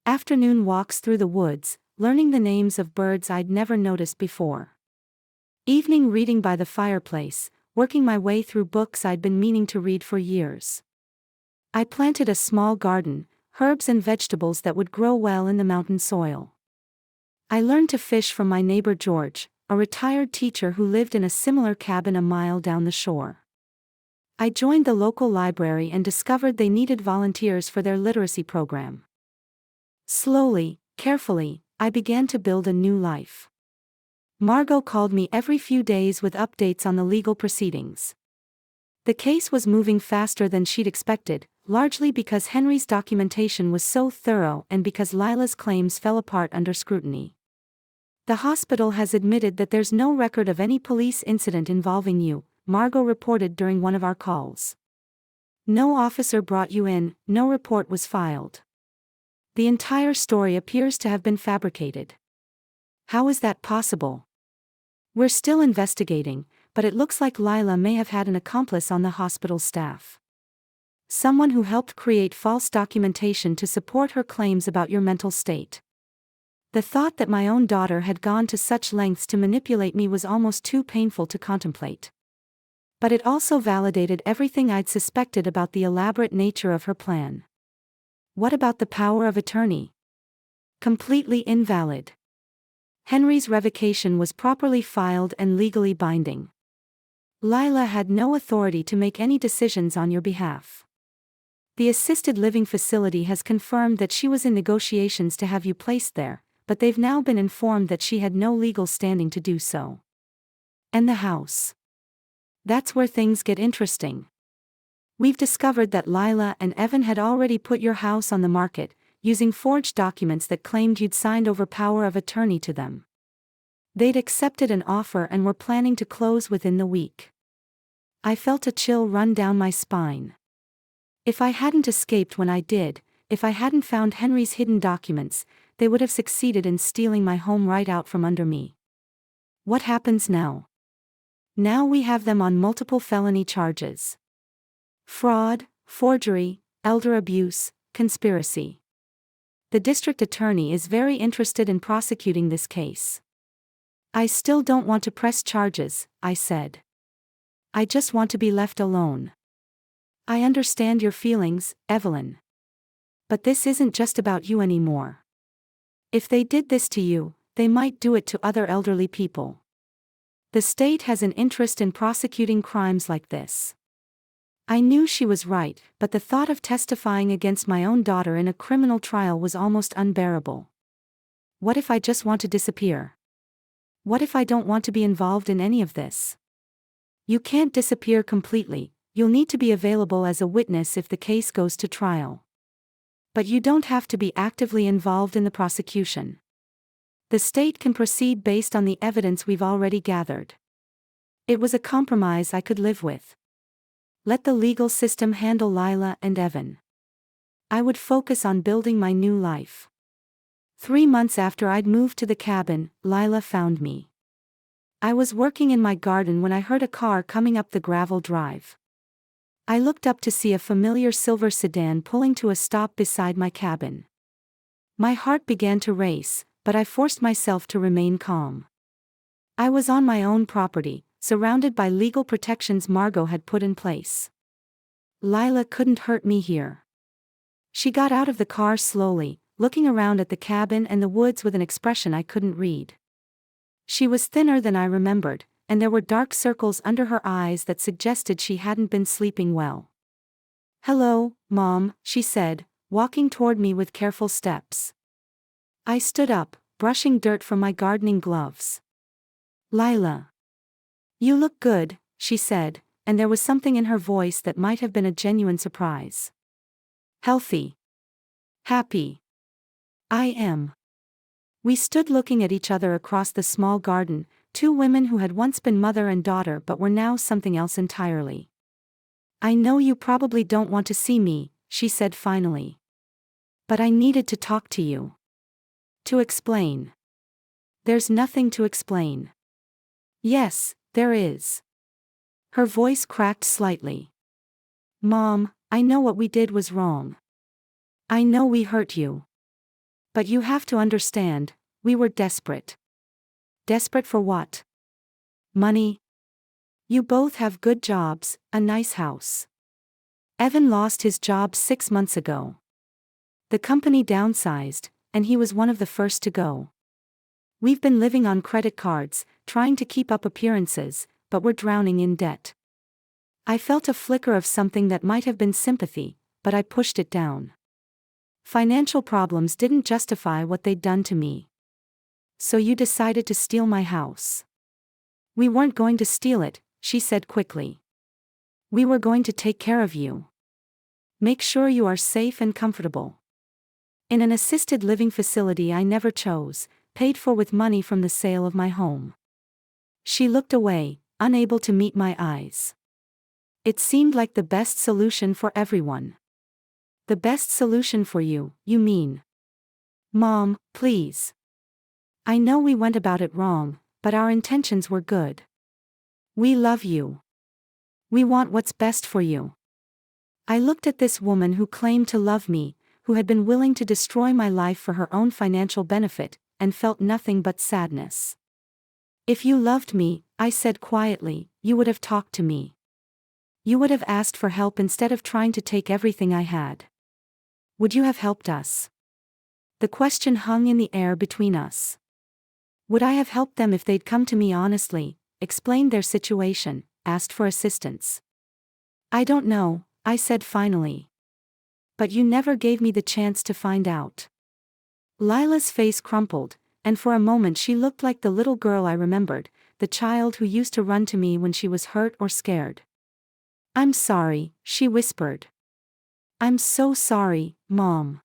Afternoon walks through the woods, learning the names of birds I'd never noticed before. Evening reading by the fireplace, working my way through books I'd been meaning to read for years. I planted a small garden, herbs and vegetables that would grow well in the mountain soil. I learned to fish from my neighbor George, a retired teacher who lived in a similar cabin a mile down the shore. I joined the local library and discovered they needed volunteers for their literacy program. Slowly, carefully, I began to build a new life. Margot called me every few days with updates on the legal proceedings. The case was moving faster than she'd expected, largely because Henry's documentation was so thorough and because Lila's claims fell apart under scrutiny. The hospital has admitted that there's no record of any police incident involving you, Margot reported during one of our calls. No officer brought you in, no report was filed. The entire story appears to have been fabricated. How is that possible? We're still investigating, but it looks like Lila may have had an accomplice on the hospital staff. Someone who helped create false documentation to support her claims about your mental state. The thought that my own daughter had gone to such lengths to manipulate me was almost too painful to contemplate. But it also validated everything I'd suspected about the elaborate nature of her plan. What about the power of attorney? Completely invalid. Henry's revocation was properly filed and legally binding. Lila had no authority to make any decisions on your behalf. The assisted living facility has confirmed that she was in negotiations to have you placed there, but they've now been informed that she had no legal standing to do so. And the house. That's where things get interesting. We've discovered that Lila and Evan had already put your house on the market, using forged documents that claimed you'd signed over power of attorney to them. They'd accepted an offer and were planning to close within the week. I felt a chill run down my spine. If I hadn't escaped when I did, if I hadn't found Henry's hidden documents, they would have succeeded in stealing my home right out from under me. What happens now? Now we have them on multiple felony charges. Fraud, forgery, elder abuse, conspiracy. The district attorney is very interested in prosecuting this case. I still don't want to press charges, I said. I just want to be left alone. I understand your feelings, Evelyn. But this isn't just about you anymore. If they did this to you, they might do it to other elderly people. The state has an interest in prosecuting crimes like this. I knew she was right, but the thought of testifying against my own daughter in a criminal trial was almost unbearable. What if I just want to disappear? What if I don't want to be involved in any of this? You can't disappear completely, you'll need to be available as a witness if the case goes to trial. But you don't have to be actively involved in the prosecution. The state can proceed based on the evidence we've already gathered. It was a compromise I could live with. Let the legal system handle Lila and Evan. I would focus on building my new life. 3 months after I'd moved to the cabin, Lila found me. I was working in my garden when I heard a car coming up the gravel drive. I looked up to see a familiar silver sedan pulling to a stop beside my cabin. My heart began to race, but I forced myself to remain calm. I was on my own property, surrounded by legal protections Margot had put in place. Lila couldn't hurt me here. She got out of the car slowly, looking around at the cabin and the woods with an expression I couldn't read. She was thinner than I remembered, and there were dark circles under her eyes that suggested she hadn't been sleeping well. "Hello, Mom," she said, walking toward me with careful steps. I stood up, brushing dirt from my gardening gloves. "Lila. You look good," she said, and there was something in her voice that might have been a genuine surprise. "Healthy. Happy. I am." We stood looking at each other across the small garden, two women who had once been mother and daughter but were now something else entirely. "I know you probably don't want to see me," she said finally. "But I needed to talk to you. To explain." "There's nothing to explain." "Yes, there is." Her voice cracked slightly. "Mom, I know what we did was wrong. I know we hurt you. But you have to understand, we were desperate." "Desperate for what?" "Money. You both have good jobs, a nice house. Evan lost his job 6 months ago. The company downsized, and he was one of the first to go. We've been living on credit cards, trying to keep up appearances, but we're drowning in debt." I felt a flicker of something that might have been sympathy, but I pushed it down. Financial problems didn't justify what they'd done to me. "So you decided to steal my house." "We weren't going to steal it," she said quickly. "We were going to take care of you. Make sure you are safe and comfortable. In an assisted living facility I never chose, paid for with money from the sale of my home." She looked away, unable to meet my eyes. "It seemed like the best solution for everyone." "The best solution for you, you mean?" "Mom, please. I know we went about it wrong, but our intentions were good. We love you. We want what's best for you." I looked at this woman who claimed to love me, who had been willing to destroy my life for her own financial benefit, and felt nothing but sadness. "If you loved me," I said quietly, "you would have talked to me. You would have asked for help instead of trying to take everything I had. Would you have helped us?" The question hung in the air between us. Would I have helped them if they'd come to me honestly, explained their situation, asked for assistance? "I don't know," I said finally. "But you never gave me the chance to find out." Lila's face crumpled, and for a moment she looked like the little girl I remembered, the child who used to run to me when she was hurt or scared. "I'm sorry," she whispered. "I'm so sorry, Mom.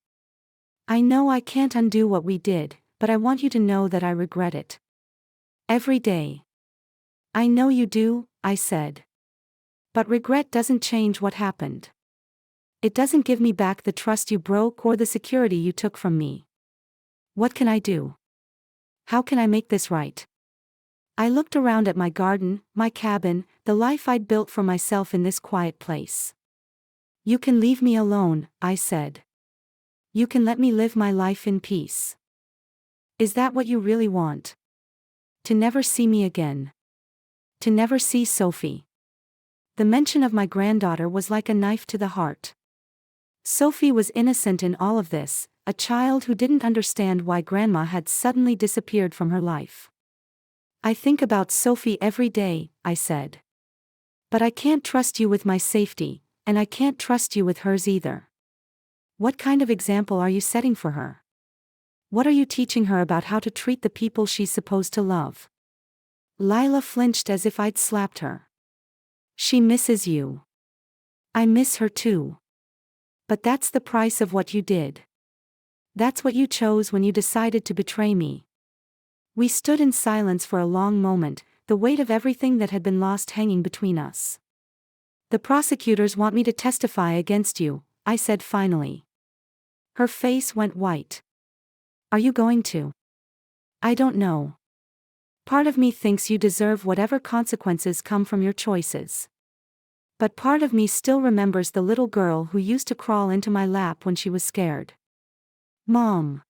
I know I can't undo what we did, but I want you to know that I regret it. Every day." "I know you do," I said. "But regret doesn't change what happened. It doesn't give me back the trust you broke or the security you took from me. What can I do? How can I make this right?" I looked around at my garden, my cabin, the life I'd built for myself in this quiet place. "You can leave me alone," I said. "You can let me live my life in peace. Is that what you really want? To never see me again? To never see Sophie?" The mention of my granddaughter was like a knife to the heart. Sophie was innocent in all of this, a child who didn't understand why Grandma had suddenly disappeared from her life. "I think about Sophie every day," I said. "But I can't trust you with my safety, and I can't trust you with hers either. What kind of example are you setting for her? What are you teaching her about how to treat the people she's supposed to love?" Lila flinched as if I'd slapped her. "She misses you. I miss her too. But that's the price of what you did. That's what you chose when you decided to betray me." We stood in silence for a long moment, the weight of everything that had been lost hanging between us. "The prosecutors want me to testify against you," I said finally. Her face went white. "Are you going to?" "I don't know. Part of me thinks you deserve whatever consequences come from your choices. But part of me still remembers the little girl who used to crawl into my lap when she was scared." "Mom.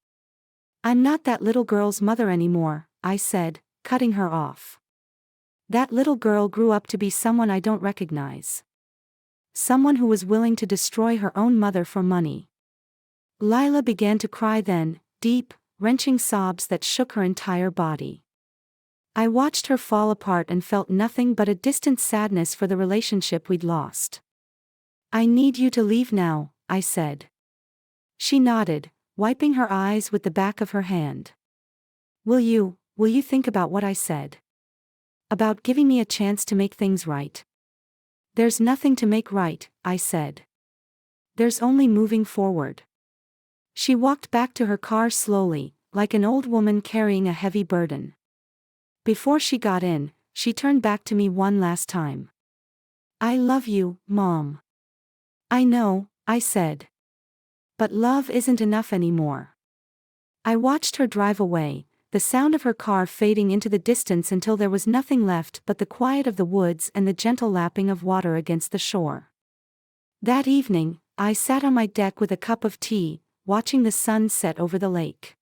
I'm not that little girl's mother anymore," I said, cutting her off. "That little girl grew up to be someone I don't recognize. Someone who was willing to destroy her own mother for money." Lila began to cry then, deep, wrenching sobs that shook her entire body. I watched her fall apart and felt nothing but a distant sadness for the relationship we'd lost. "I need you to leave now," I said. She nodded, wiping her eyes with the back of her hand. Will you think about what I said? About giving me a chance to make things right?" "There's nothing to make right," I said. "There's only moving forward." She walked back to her car slowly, like an old woman carrying a heavy burden. Before she got in, she turned back to me one last time. "I love you, Mom." "I know," I said. "But love isn't enough anymore." I watched her drive away, the sound of her car fading into the distance until there was nothing left but the quiet of the woods and the gentle lapping of water against the shore. That evening, I sat on my deck with a cup of tea, watching the sun set over the lake.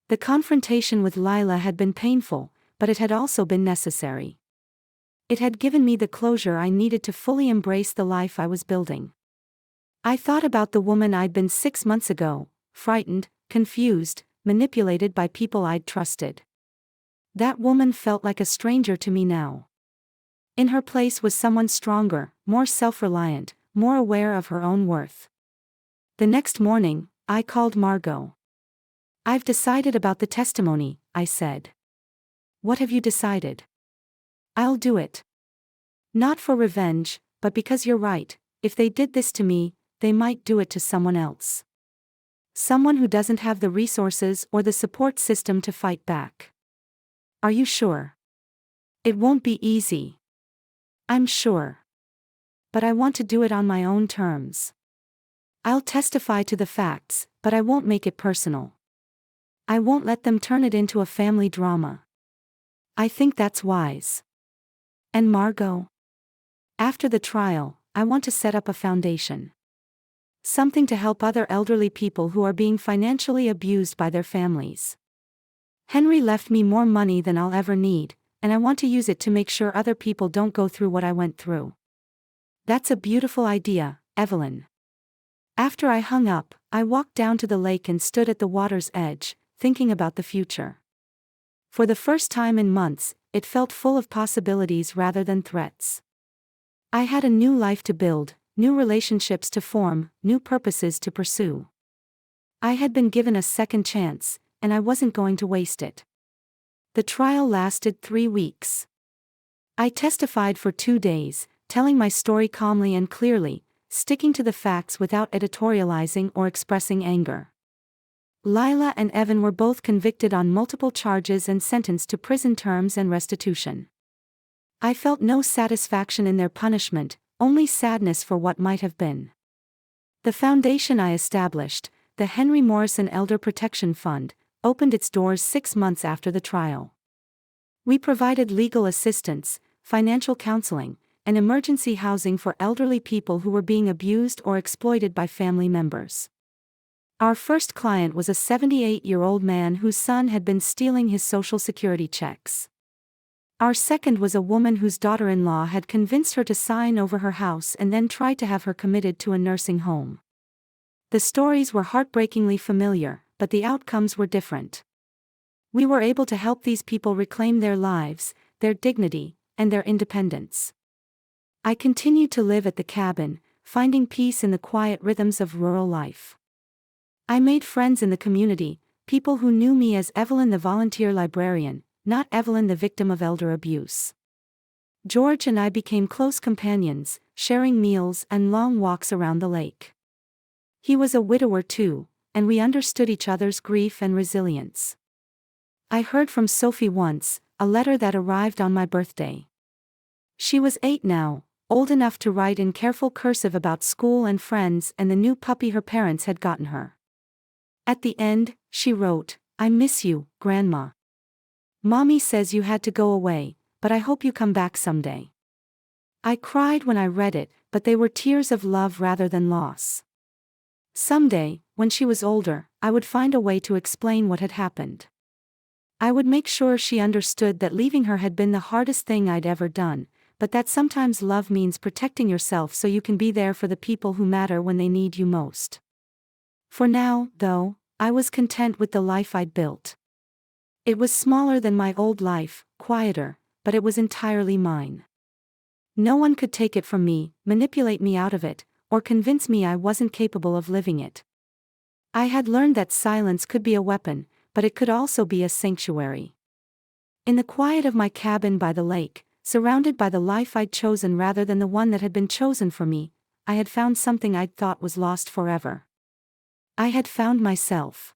The confrontation with Lila had been painful, but it had also been necessary. It had given me the closure I needed to fully embrace the life I was building. I thought about the woman I'd been 6 months ago, frightened, confused, manipulated by people I'd trusted. That woman felt like a stranger to me now. In her place was someone stronger, more self-reliant, more aware of her own worth. The next morning, I called Margot. "I've decided about the testimony," I said. "What have you decided?" "I'll do it. Not for revenge, but because you're right, if they did this to me, they might do it to someone else. Someone who doesn't have the resources or the support system to fight back." "Are you sure?" "It won't be easy. I'm sure. But I want to do it on my own terms. I'll testify to the facts, but I won't make it personal. I won't let them turn it into a family drama. I think that's wise." "And Margot?" "After the trial, I want to set up a foundation. Something to help other elderly people who are being financially abused by their families. Henry left me more money than I'll ever need, and I want to use it to make sure other people don't go through what I went through." "That's a beautiful idea, Evelyn." After I hung up, I walked down to the lake and stood at the water's edge, thinking about the future. For the first time in months, it felt full of possibilities rather than threats. I had a new life to build, new relationships to form, new purposes to pursue. I had been given a second chance, and I wasn't going to waste it. The trial lasted 3 weeks. I testified for 2 days, telling my story calmly and clearly, sticking to the facts without editorializing or expressing anger. Lila and Evan were both convicted on multiple charges and sentenced to prison terms and restitution. I felt no satisfaction in their punishment, only sadness for what might have been. The foundation I established, the Henry Morrison Elder Protection Fund, opened its doors 6 months after the trial. We provided legal assistance, financial counseling, and emergency housing for elderly people who were being abused or exploited by family members. Our first client was a 78-year-old man whose son had been stealing his Social Security checks. Our second was a woman whose daughter-in-law had convinced her to sign over her house and then tried to have her committed to a nursing home. The stories were heartbreakingly familiar, but the outcomes were different. We were able to help these people reclaim their lives, their dignity, and their independence. I continued to live at the cabin, finding peace in the quiet rhythms of rural life. I made friends in the community, people who knew me as Evelyn the volunteer librarian, not Evelyn the victim of elder abuse. George and I became close companions, sharing meals and long walks around the lake. He was a widower too, and we understood each other's grief and resilience. I heard from Sophie once, a letter that arrived on my birthday. She was 8 now, old enough to write in careful cursive about school and friends and the new puppy her parents had gotten her. At the end, she wrote, "I miss you, Grandma. Mommy says you had to go away, but I hope you come back someday." I cried when I read it, but they were tears of love rather than loss. Someday, when she was older, I would find a way to explain what had happened. I would make sure she understood that leaving her had been the hardest thing I'd ever done, but that sometimes love means protecting yourself so you can be there for the people who matter when they need you most. For now, though, I was content with the life I'd built. It was smaller than my old life, quieter, but it was entirely mine. No one could take it from me, manipulate me out of it, or convince me I wasn't capable of living it. I had learned that silence could be a weapon, but it could also be a sanctuary. In the quiet of my cabin by the lake, surrounded by the life I'd chosen rather than the one that had been chosen for me, I had found something I'd thought was lost forever. I had found myself.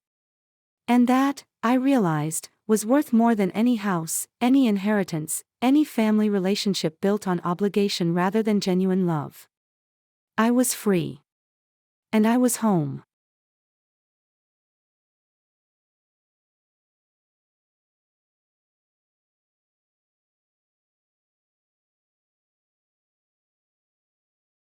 And that, I realized, was worth more than any house, any inheritance, any family relationship built on obligation rather than genuine love. I was free. And I was home.